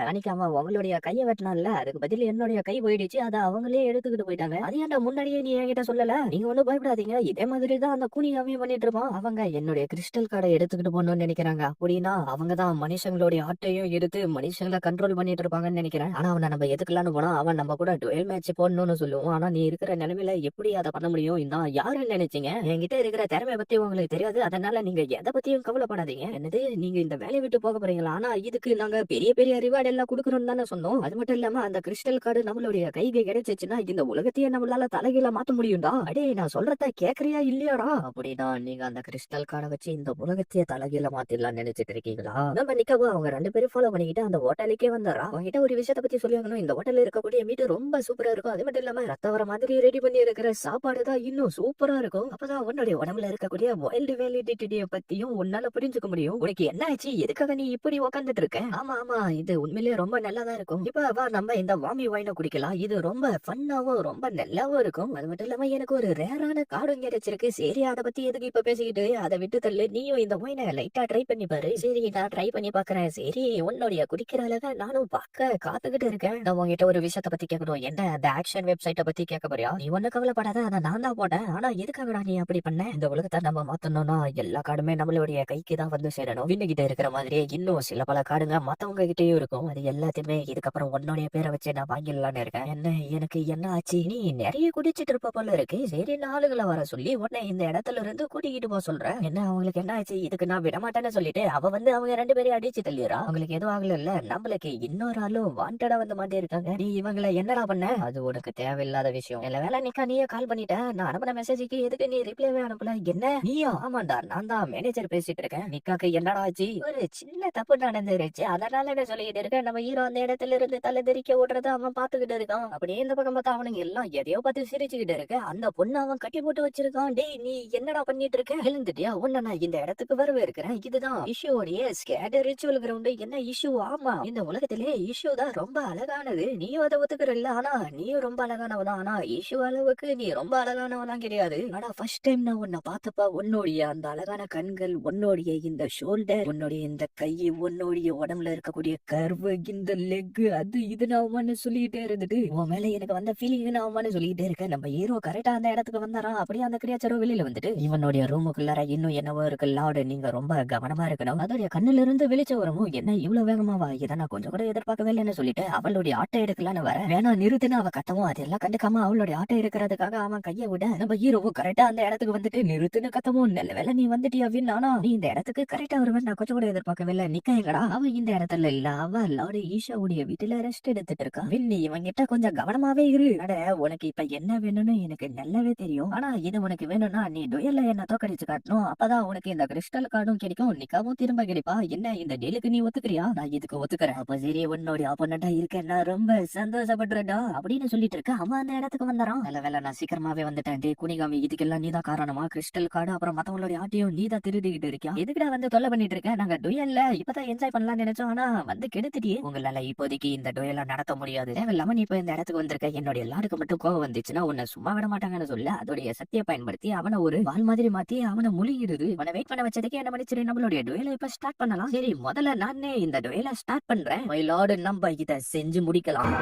அன்னைக்கு அவன் அவங்களுடைய கையை வெட்டினான்ல, அதுக்கு பதில் என்னுடைய கை போயிடுச்சு. அதை அவங்களே எடுத்துக்கிட்டு போயிட்டாங்க. அது ஏன்டா முன்னாடியே நீ என்கிட்ட சொல்லல? நீங்க ஒண்ணும் பயப்படாதீங்க. இதே மாதிரிதான் அந்த கூனியாவையும் பண்ணிட்டு இருப்பான். அவங்க என்னுடைய கிறிஸ்டல் கார்டை எடுத்துக்கிட்டு போகணும்னு நினைக்கிறாங்க. அப்படின்னா அவங்கதான் மனுஷங்களுடைய ஆட்டையும் எடுத்து மனுஷங்களை கண்ட்ரோல் பண்ணிட்டு இருப்பாங்கன்னு நினைக்கிறேன். ஆனா அவனை நம்ம எதுக்கலான்னு போனா அவன் நம்ம கூட டுவெல் மேட்ச் போடணும்னு சொல்லுவோம். ஆனா நீ இருக்கிற நிலைமையில எப்படி அதை பண்ண முடியும்? நான் யாருன்னு நினைச்சீங்க? என்கிட்ட இருக்கிற திறமை பத்தி உங்களுக்கு தெரியாது. அதனால நீங்க எதை பத்தியும் கவலைப்படாதீங்க. என்னது, நீங்க இந்த வேலையை விட்டு போக போறீங்களா? ஆனா இதுக்கு நாங்க பெரிய பெரிய ரிவார்டு எல்லாம் கொடுக்கறோம் தானே சொன்னோம். அது மட்டும் இல்லாம அந்த கிறிஸ்டல் கார்டு நம்மளுடைய கைக்கு கிடைச்சிச்சுன்னா இந்த உலகத்தையே நம்மளால தலைகீழ மாத்த முடியும்டா. அடே, நான் சொல்றத கேக்குறியா இல்லையாடா? அப்படின்னா நீங்க அந்த கிறிஸ்டல் கார்டை வச்சு இந்த உலகத்தையே தலைகீழ மாத்திடலாம் நினைச்சிட்டு இருக்கீங்களா? நம்ம நிக்கவும் அவங்க 2 பேரும் ஃபாலோ பண்ணிக்கிட்டு அந்த ஹோட்டலுக்கே வந்தாரா. அவங்ககிட்ட ஒரு விஷயத்த பத்தி சொல்லியாகணும். இந்த ஹோட்டல்ல இருக்கக்கூடிய மீட் ரொம்ப சூப்பரா இருக்கும். அது மட்டும் இல்லாம ரத்த வர மாதிரி ரெடி பண்ணி இருக்கிற சாப்பாடு தான் இன்னும் சூப்பரா இருக்கும். அப்பதான் உன்னுடைய உடம்புல இருக்கக்கூடிய வைல்டு வேலிடிட்டியை பத்தியும் உன்னால புரிஞ்சுக்க முடியும். உனக்கு என்ன ஆச்சு? எதுக்காக நீ இப்படி உட்காந்துட்டு இருக்க? ஆமா ஆமா, இது உண்மையிலேயே ரொம்ப நல்லாதான் இருக்கும். இப்ப வா, நம்ம இந்த வாமி வைனை குடிக்கலாம். இது ரொம்ப ஃபன்னாவும் ரொம்ப நல்லாவும் இருக்கும். அது மட்டும் இல்லாம எனக்கு ஒரு ரேரான கார்டும் கிடைச்சிருக்கு. சரி, அதை பத்தி எதுக்கு இப்ப பேசிக்கிட்டு? அதை விட்டு தள்ளு. நீயும் இந்த வைனை லைட்டா ட்ரை பண்ணி பாரு. சரி, நான் ட்ரை பண்ணி பாக்குறேன். சரி, உன்னுடைய குடிக்கிற அழகா நானும் பார்க்க காத்துக்கிட்டு இருக்கேன். நான் உங்ககிட்ட ஒரு விஷயத்த பத்தி கேட்கணும். என்ன, அந்த ஆக்ஷன் வெப்சைட்டை பத்தி கேட்க போறியா? நீ ஒண்ணு கவலைப்படாத, அதை நான் தான் போட்டேன். ஆனா எதுக்காகடா நீ அப்படி பண்ண? இந்த உலகத்தை நம்ம மாத்தணும்னா எல்லா கார்டுமே நம்மளுடைய கைக்கு தான் வந்து சேரணும். விண்ணுகிட்ட இருக்கிற மாதிரியே இன்னும் சில பல கார்டுங்க மத்தவங்க கிட்டயும் இருக்கும். அது எல்லாத்தையுமே இதுக்கப்புறம் உன்னுடைய பேரை வச்சு நான் வாங்கிடலான்னு இருக்கேன். என்ன, எனக்கு என்ன ஆச்சு? நீ நிறைய குடிச்சிட்டு இருப்ப போல இருக்கு. சரி, நாளுகளை வர சொல்லி உன்னை இந்த இடத்துல இருந்து கூட்டிக்கிட்டு போக சொல்றேன். என்ன, அவங்களுக்கு என்ன ஆச்சு? இதுக்கு நான் விட மாட்டேன்னு சொல்லிட்டு அவ அவங்க 2 பேரையும் அடிச்சு தள்ளிடுறா. அவங்களுக்கு எதுவும் ஆகல இல்ல, நம்மளுக்கு இன்னொரு ஆளும் வாண்டடா வந்து மாட்டே இருக்காங்க. நீ இவங்களை என்னடா பண்ண? அது உனக்கு தேவையில்லாத விஷயம். இல்ல வேலை நிக்கா, நீயே கால் பண்ணிட்ட. நான் அனுப்பின மெசேஜுக்கு எதுக்கு நீ ரிப்ளைவே அனுப்பல? என்ன, நீயா? ஆமாண்டா, நான் தான் மேனேஜர் பேசிட்டு இருக்கேன். நிக்காக்கு என்னடா ஆச்சு? ஒரு சின்ன தப்பு நடந்துருச்சு, அதனால என்ன சொல்லிட்டு இருக்கேன். நம்ம ஹீரோ அந்த இடத்துல இருந்து தலை தெரிக்க ஓடுறத அவன் பாத்துக்கிட்டு இருக்கான். அப்படியே இந்த பக்கம் பார்த்தா அவனுங்க எல்லாம் எதையோ பார்த்து சிரிச்சுக்கிட்டு இருக்க. அந்த பொண்ணு அவன் கட்டி போட்டு வச்சிருக்கான். டேய், நீ என்னடா பண்ணிட்டு இருக்க? எழுந்துட்டியா? உன்ன நான் இந்த இடத்துக்கு வரவே இருக்கிறேன். இதுதான் இஷ்யூடைய ஸ்கேட் ரிச்சுவல் கிரவுண்ட். என்ன இஷ்யூ? ஆமா, இந்த உலகத்திலே இஷ்யூ தான் ரொம்ப அழகானது. நீயும் அதை ஒத்துக்கிறல்ல? ஆனா நீயும் ரொம்ப அழகானவதான். ஆனா இஷ்யூ அளவுக்கு நீ ரொம்ப அழகானவதான் கிடையாது. ஆனா ஃபர்ஸ்ட் டைம் நான் உன்னை பார்த்தப்ப உன்னுடைய அந்த அழகான கண்கள், உன்னுடைய இந்த ஷோல்டர், உன்னுடைய இந்த கை, உன்னுடைய உடம்புல இருக்கக்கூடிய கர்வு, இந்த லெக், அது இது நான் சொல்லிட்டே இருந்துட்டு உன் மேல எனக்கு வந்த ஃபீலிங் நான் சொல்லிட்டே இருக்கேன். நம்ம ஹீரோ கரெக்டா அந்த இடத்துக்கு வந்தாரா. அப்படியே அந்த கிரியாச்சரோ வெளியில வந்துட்டு இவனுடைய ரூமுக்குள்ளார இன்னும் என்னவோ இருக்கு. லார்டு, நீங்க ரொம்ப கவனமா இருக்கணும். அதோடைய கண்ணுல இருந்து வெளிச்சம் வரவும் என்ன இவ்வளவு வேகமாவா? இதை நான் கொஞ்சம் கூட எதிர்பார்க்கவே இல்லைன்னு சொல்லிட்டு அவளுடைய ஆட்டை எடுக்கலான்னு வர வேணா நிறுத்துன்னு அவ கத்தவும் அதெல்லாம் கண்டுக்காம அவளுடைய ஆட்டை இருக்கிறதுக்காக அவன் கையை விட நம்ம ஹீரோவும் கரெக்டா அந்த இடத்துக்கு வந்துட்டு நிறுத்துன்னு கத்தவும் நல்ல வேலை நீ வந்துட்டியா அப்படின்னு. ஆனா நீ இந்த இடத்துக்கு கரெக்டா வருவேன் நான் கொஞ்சம் கூட எதிர்பார்க்கவே இல்லை. நிக்க எங்கடா? அவ இந்த இடத்துல இல்ல, அவ லார்டு ஈஷாவுடைய வீட்டுல ரெஸ்ட் எடுத்துட்டு இருக்கா. விண்ணி, இவன் கிட்ட கொஞ்சம் கவனமாவே இரு. அட, உனக்கு இப்ப என்ன வேணும்னு எனக்கு நல்லாவே தெரியும். ஆனா இது உனக்கு வேணும்னா நீ டுயல்ல என்ன தோக்கடிச்சு காட்டணும். அப்பதான் உனக்கு இந்த கிறிஸ்டல் கார்டும் கிடைக்கும், நிக்காவும் திரும்ப கிடைப்பா. என்ன, இந்த டீலுக்கு நீ ஒத்துக்கிறியா? நான் இதுக்கு ஒத்துக்கிறேன். அப்ப சரி, உன்னோட அப்பனட்டா இருக்கேன், நான் ரொம்ப சந்தோஷப்படுறேன்டா அப்படின்னு சொல்லிட்டு இருக்க. அவன் அந்த இடத்துக்கு வந்தாரான். நல்ல வேலை நான் சீக்கிரமாவே வந்துட்டேன். டே குனிகாமி, இதுக்கெல்லாம் நீதான் காரணமா? கிறிஸ்டல் கார்டு அப்புறம் மத்தவங்களுடைய ஆட்டையும் நீதான் திருடிக்கிட்டு இருக்கியா? எதுக்குடா வந்து தொல்லை பண்ணிட்டு இருக்க? நாங்க டுயல்ல இப்பதான் என்ஜாய் பண்ணலாம்னு நினைச்சோம், ஆனா வந்து கெடுத்துட்டியே. உங்களால இப்போதைக்கு இந்த டுயலை நடத்த முடியாது. தேவையில்லாம நீ இப்ப இந்த இடத்துக்கு வந்திருக்க. என்னுடைய லாருக்கு மட்டும் கோவம் வந்துச்சுன்னா உன்னை சும்மா விட மாட்டாங்கன்னு சொல்ல அதோடைய சக்தியை பயன்படுத்தி அவனை ஒரு வால் மாதிரி மாத்தி அவனை முழுகிடுது. அவனை வெயிட் பண்ண வச்சதுக்கு என்ன மன்னிச்சிரு, நம்மளுடைய டுயலை இப்ப ஸ்டார்ட் பண்ணலாம். சரி, சரி முதல்ல நானே இந்த டுவேல ஸ்டார்ட் பண்றேன். மயிலாடு நம்ம இத செஞ்சு முடிக்கலாம்.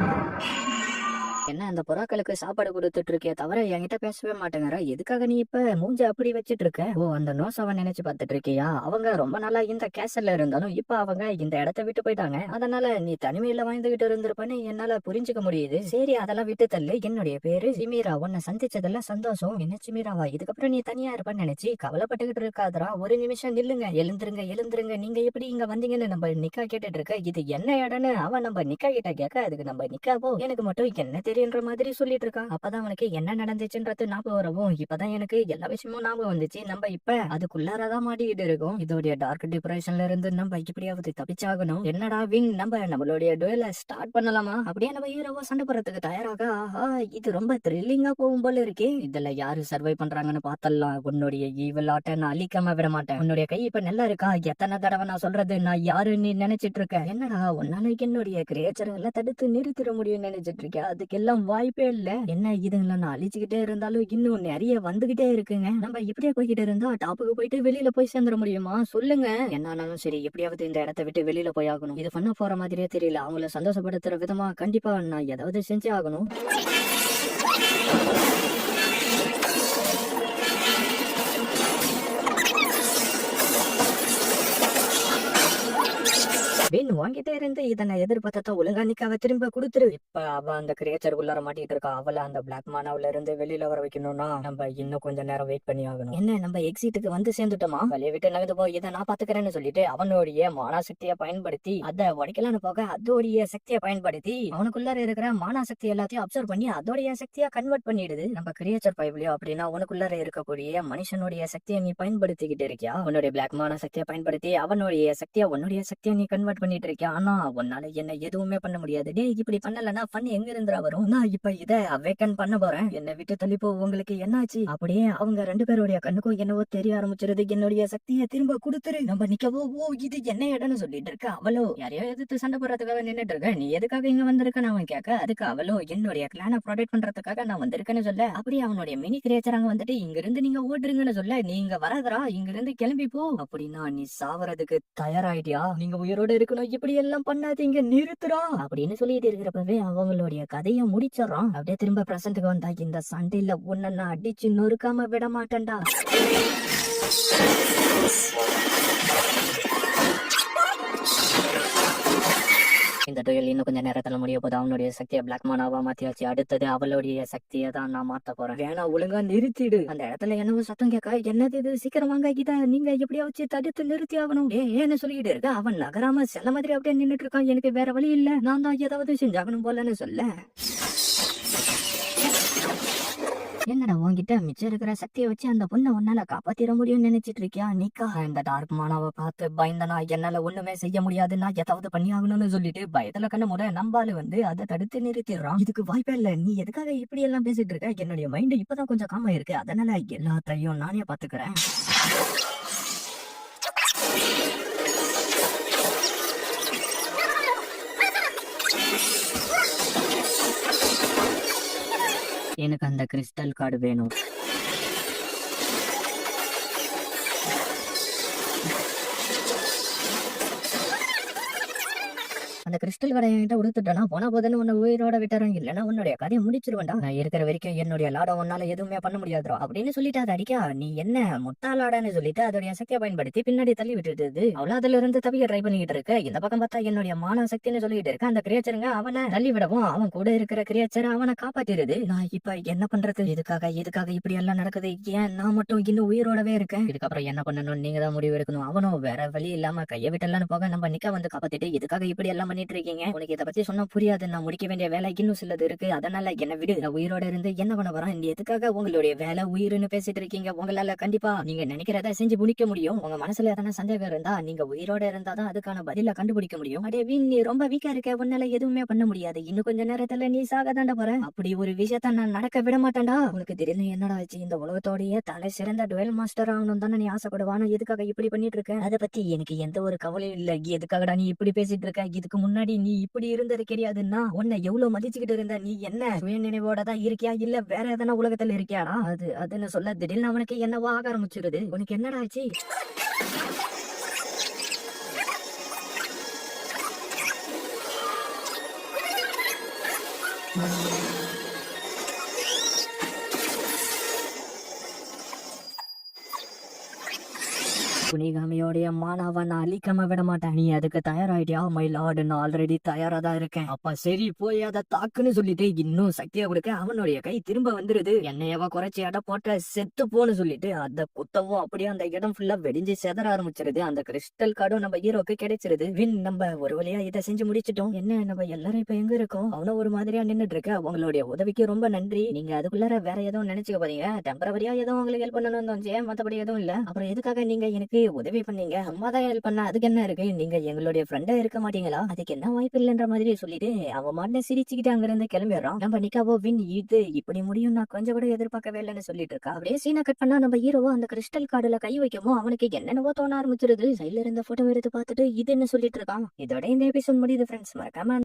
என்ன அந்த புறாக்களுக்கு சாப்பாடு கொடுத்துட்டு இருக்கே தவிர என்கிட்ட பேசவே மாட்டேங்கிற. எதுக்காக நீ இப்ப மூஞ்ச அப்படி வச்சிட்டு இருக்க? ஓ அந்த நோசாவை நினைச்சு பாத்துட்டு இருக்கியா? அவங்க ரொம்ப நாளா இந்த கேசல்ல இருந்தாலும் இப்ப அவங்க இந்த இடத்த விட்டு போயிட்டாங்க. அதனால நீ தனிமையில வாழ்ந்துகிட்டு இருந்திருப்பன்னு என்னால புரிஞ்சுக்க முடியுது. சரி அதெல்லாம் விட்டு தள்ளு. என்னுடைய பேரு சிமீரா. உன்னை சந்திச்சதுல சந்தோஷம். என்ன சிமீராவா? இதுக்கப்புறம் நீ தனியா இருப்பன்னு நினைச்சு கவலைப்பட்டுக்கிட்டு இருக்காதரா. ஒரு நிமிஷம் நில்லுங்க. எழுந்துருங்க எழுந்துருங்க. நீங்க எப்படி இங்க வந்தீங்கன்னு நம்ம நிக்கா கேட்டுட்டு இருக்க. இது என்ன இடம்னு அவன் நம்ம நிக்கா கிட்ட கேட்க அதுக்கு நம்ம நிக்காவோ எனக்கு மட்டும் என்ன தெரியுன்ற மாதிரி சொல்லிட்டு இருக்கான். அப்பதான் அவனுக்கு என்ன நடந்துச்சுன்றது ஞாபகம் வரவும் இப்பதான் எனக்கு எல்லா விஷயமும் ஞாபகம் வந்துச்சு. நம்ம இப்ப அதுக்குள்ளாரதான் மாட்டிக்கிட்டு இருக்கோம். இதோடைய டார்க் டிப்ரெஷன்ல இருந்து நம்ம இப்படியாவது தப்பிச்சாகணும். என்னடா வின் நம்மளுடைய டுவேல ஸ்டார்ட் பண்ணலாமா? அப்படியே நம்ம ஹீரோவா சண்டை போறதுக்கு தயாராக. ஆஹா இது ரொம்ப த்ரில்லிங்கா போகும் போல இருக்கே. இதுல யாரு சர்வை பண்றாங்கன்னு பார்த்தலாம். உன்னுடைய ஈவில் ஆட்ட நான் அழிக்காம விட மாட்டேன். உன்னுடைய கை இப்ப நல்லா இருக்கா? எத்தனை தடவை நான் சொல்றது நான் யாரு நீ நினைச்சிட்டு இருக்க? என்னடா உன்னால என்னுடைய கிரியேச்சர் எல்லாம் தடுத்து நிறுத்திட முடியும்னு நினைச்சிட்டு இருக்க? அதுக்கெல்லாம் வாய்ப்பே இல்ல. என்ன இதுங்களை நான் அழிச்சுக்கிட்டே இருந்தாலும் இன்னும் நிறைய வந்துகிட்டே இருக்குங்க. நம்ம இப்படியே போய்கிட்டு இருந்தா டாப்புக்கு போயிட்டு வெளியில போய் சேர்ந்துட முடியுமா? சொல்லுங்க. என்னாலும் சரி எப்படியாவது இந்த இடத்த விட்டு வெளியில போய் ஆகணும். இது பண்ண போற மாதிரியே தெரியல. அவங்கள சந்தோஷப்படுத்துற விதமா கண்டிப்பா நான் ஏதாவது செஞ்சே ஆகணும். வின் வாங்கிட்டே இருந்து இதனை எதிர்பார்த்தா ஒழுங்கா நிக்காவ திரும்ப கொடுத்துரு. இப்ப அவ அந்த கிரியேச்சர் உள்ளார மாட்டிட்டு இருக்கா. அவளை அந்த பிளாக் மானாவில இருந்து வெளியில வர வைக்கணும்னா நம்ம இன்னும் கொஞ்சம் நேரம் வெயிட் பண்ணி ஆகணும். என்ன நம்ம எக்ஸிட்டுக்கு வந்து சேர்ந்துட்டோமா? வழிய விட்டு நகர்ந்து போய் இதை நான் பாத்துக்கிறேன்னு சொல்லிட்டு அவனுடைய மானா சக்தியை பயன்படுத்தி அதை உடைக்கலான்னு போக அதோடைய சக்தியை பயன்படுத்தி அவனுக்குள்ளார இருக்கிற மானா சக்தி எல்லாத்தையும் அப்சர்வ் பண்ணி அதோடைய சக்தியா கன்வெர்ட் பண்ணிடுது. நம்ம கிரியேச்சர் பைப்லயோ அப்படின்னா உனக்குள்ளார இருக்கக்கூடிய மனுஷனுடைய சக்தியை நீ பயன்படுத்திக்கிட்டு இருக்கியா? உன்னுடைய பிளாக் மானா சக்தியை பயன்படுத்தி அவனுடைய சக்தியா உன்னுடைய சக்தியை நீ கன்வெர்ட் பண்ணிட்டு இருக்கேன். ஆனா உன்னால என்ன எதுவுமே பண்ண முடியாது. டே இப்படி பண்ணலன்னா ஃபன் எங்க இருந்துரா வரும்? நான் இப்ப இதை அவேக்கன் பண்ண போறேன். என்னை விட்டு தள்ளிப்போ. உங்களுக்கு என்னாச்சு? அப்படியே அவங்க ரெண்டு பேருடைய கண்ணுக்கும் என்னவோ தெரிய ஆரம்பிச்சிருது. என்னுடைய சக்தியை திரும்ப கொடுத்துரு. நம்ம நிக்கவோ ஓ இது என்ன இடம்னு சொல்லிட்டு இருக்க. அவளோ யாரையோ எதிர்த்து சண்டை போடுறதுக்காக நின்னுட்டு இருக்க. நீ எதுக்காக இங்க வந்திருக்கன்னு அவன் கேட்க அதுக்கு அவளோ என்னுடைய கிளானை ப்ரொடெக்ட் பண்றதுக்காக நான் வந்திருக்கேன்னு சொல்ல அப்படியே அவனுடைய மினி கிரியேச்சர் அங்க வந்துட்டு இங்க இருந்து நீங்க ஓடுறீங்கன்னு சொல்ல நீங்க வராதரா இங்க இருந்து கிளம்பி போ. அப்படின்னா நீ சாவறதுக்கு தயாராயிட்டியா? நீங்க உயிரோட இருக்கணும். இப்படி எல்லாம் பண்ணாதீங்க நிறுத்துறா அப்படின்னு சொல்லிட்டு இருக்கிறப்பவே அவங்களுடைய கதையை முடிச்சிடறான். அப்படியே திரும்ப பிரசன்ட்டுக்கு வந்தா இந்த சண்டையில உன்ன நான் அடிச்சு நொறுக்காம விட மாட்டேன்டா. இந்த டுயல் இன்னும் கொஞ்சம் நேரத்துல முடிய போது. அவனுடைய சக்தியை பிளாக் மானாவா மாத்தியாச்சு. அடுத்தது அவளுடைய சக்தியை தான் நான் மாத்த போறேன். வேணா ஒழுங்கா நிறுத்திடு. அந்த இடத்துல என்னவோ சத்தம் கேட்க என்னது இது? சீக்கிரம் வாங்க இத நீங்க எப்படியா வச்சு தடுத்து நிறுத்தி ஆகணும். ஏன்னு சொல்லிக்கிட்டு இருக்க. அவன் நகராம செல்ல மாதிரி அப்படியே நின்றுட்டு இருக்கான். எனக்கு வேற வழி இல்ல. நான் தான் ஏதாவது செஞ்சாகணும் போலன்னு சொல்ல என்னடா உன்கிட்ட மிச்சம் இருக்கிற சக்தியை வச்சு அந்த பொண்ணை உன்னால காப்பாத்திர முடியும்னு நினைச்சிட்டு இருக்கியா? நிக்கா இந்த டார்க் மானாவை பார்த்து பயந்தனா என்னால ஒண்ணுமே செய்ய முடியாதுன்னா ஏதாவது பண்ணி ஆகணும்னு சொல்லிட்டு பயத்துல கண்ண முட நம்பாலு வந்து அதை தடுத்து நிறுத்திடுறான். இதுக்கு வாய்ப்பே இல்ல. நீ எதுக்காக இப்படி எல்லாம் பேசிட்டு இருக்க? என்னுடைய மைண்ட் இப்பதான் கொஞ்சம் காமா இருக்கு. அதனால எல்லாத்தையும் நானே பாத்துக்கிறேன். எனக்கு அந்த கிறிஸ்டல் கார்டு வேணும். அந்த கிறிஸ்டல் கடை என்கிட்ட உடுத்துட்டா போனா போதுன்னு உன்னை உயிரோட விட்டுறேன். இல்லன்னா உன்னுடைய கதையை முடிச்சிருவேன்டா. நான் இருக்கிற வரைக்கும் என்னுடைய லாடம் உன்னால எதுவுமே பண்ண முடியாதுரா அப்படின்னு சொல்லிட்டு அதை அடிக்கா. நீ என்ன முட்டாளாடான்னு சொல்லிட்டு அதோடைய சக்தியை பயன்படுத்தி பின்னாடி தள்ளி விட்டுட்டு அவ்வளவு அதுல இருந்து தவிர ட்ரை பண்ணிட்டு இருக்க. இந்த பக்கம் பார்த்தா என்னுடைய மான சக்தின்னு சொல்லிட்டு இருக்க. அந்த கிரியேச்சருங்க அவனை தள்ளி விடவும் அவன் கூட இருக்கிற கிரியேச்சர் அவனை காப்பாத்திடுது. நான் இப்ப என்ன பண்றது? எதுக்காக இப்படி எல்லாம் நடக்குது? ஏன் நான் மட்டும் இன்னும் உயிரோடவே இருக்கேன்? இதுக்கப்புறம் என்ன பண்ணணும் நீங்க தான் முடிவு எடுக்கணும். அவனும் வேற வழி இல்லாம கையை விட்டலான்னு போக நம்ம நிக்க வந்து காப்பாத்திட்டு இதுக்காக இப்படி எல்லாம் பண்ணிட்டு இருக்கீங்க. உனக்கு இதை பத்தி சொன்னா புரியாது. நான் முடிக்க வேண்டிய வேலை இன்னும் சிலது இருக்கு. அதனால என்ன விடு. உயிரோட இருந்து என்ன பண்ண போறான்? எதுக்காக உங்களுடைய வேலை உயிர்னு பேசிட்டு இருக்கீங்க? உங்களால கண்டிப்பா நீங்க நினைக்கிறத செஞ்சு முடிக்க முடியும். உங்க மனசுல எதனா சந்தேகம் இருந்தா நீங்க உயிரோட இருந்தாதான் அதுக்கான பதில கண்டுபிடிக்க முடியும். அடே வீண் நீ ரொம்ப வீக்கா இருக்க. உன்னால எதுவுமே பண்ண முடியாது. இன்னும் கொஞ்ச நேரத்துல நீ சாக தாண்ட போற. அப்படி ஒரு விஷயத்த நான் நடக்க விட மாட்டேன்டா. உனக்கு திடீர்னு என்னடா ஆச்சு? இந்த உலகத்தோடைய தலை சிறந்த டுவெல் மாஸ்டர் ஆகணும் தானே நீ ஆசைப்படுவானா? எதுக்காக இப்படி பண்ணிட்டு இருக்க? அதை பத்தி எனக்கு எந்த ஒரு கவலையும் இல்ல. எதுக்காகடா நீ இப்படி பேசிட்டு இருக்க? இதுக்கு முன்னாடி நீ இப்படி இருந்தது கிடையாதுன்னா உன்னை எவ்வளவு மதிச்சுக்கிட்டு இருந்த. நீ என்ன சுய நினைவோட தான் இருக்கியா இல்ல வேற எதனா உலகத்துல இருக்கியாடா? அதுன்னு சொல்ல திடீர்னு அவனுக்கு என்னவோ ஆக ஆரம்பிச்சிருது. உனக்கு என்னடா ஆச்சு? புனிகாமியோடைய மானாவை நான் அழிக்காம விட மாட்டேன். நீ அதுக்கு தயாராயிட்டியா? மை லார்டு, நான் ஆல்ரெடி தயாரா தான் இருக்கேன். அப்ப சரி, போய் அதை தாக்குன்னு சொல்லிட்டு இன்னும் சக்தியா கொடுக்க அவனுடைய கை திரும்ப வந்துருது. என்னையவா குறைச்சி இடம் போட்ட செத்து போன்னு சொல்லிட்டு அந்த குத்தவும் அப்படியே அந்த இடம் ஃபுல்லா வெடிஞ்சு செதற ஆரம்பிச்சிருது. அந்த கிறிஸ்டல் கார்டும் நம்ம ஹீரோக்கு கிடைச்சிருது. வின், நம்ம ஒரு வழியா இதை செஞ்சு முடிச்சிட்டோம். என்ன, நம்ம எல்லாரும் இப்ப எங்க இருக்கோம்? அவனும் ஒரு மாதிரியா நின்னுட்டு இருக்க. உங்களுடைய உதவிக்கு ரொம்ப நன்றி. நீங்க அதுக்குள்ளார வேற எதுவும் நினைச்சுக்க போறீங்க? டெம்பரவரியா ஏதோ உங்களுக்கு ஹெல்ப் பண்ணணும்னு தோணுச்சு, மத்தபடி எதுவும் இல்ல. அப்புறம் எதுக்காக நீங்க எனக்கு உதவி பண்ணீங்க? அம்மாதான் ஹெல்ப் பண்ண, அதுக்கு என்ன இருக்கு? நீங்க எங்களுடைய ஃப்ரெண்டா இருக்க மாட்டீங்களா? அதுக்கு என்ன வாய்ப்பு இல்லைன்ற மாதிரி சொல்லிட்டு அவன் மாட்ட சிரிச்சுக்கிட்டு அங்க இருந்து கிளம்பிடுறான். நம்ம நிக்காவோ, வின் இது இப்படி முடியும் நான் கொஞ்சம் கூட எதிர்பார்க்கவே இல்லைன்னு சொல்லிட்டு இருக்கா. அப்படியே சீனை கட் பண்ணா நம்ம ஹீரோவோ அந்த கிறிஸ்டல் கார்டுல கை வைக்கவும் அவனுக்கு என்னென்னவோ தோண ஆரம்பிச்சிருது. சைட்ல இருந்த போட்டோ எடுத்து பார்த்துட்டு இது என்ன சொல்லிட்டு இருக்கான். இதோட இந்த எபிசோட் முடியுது ஃப்ரெண்ட்ஸ். மறக்காம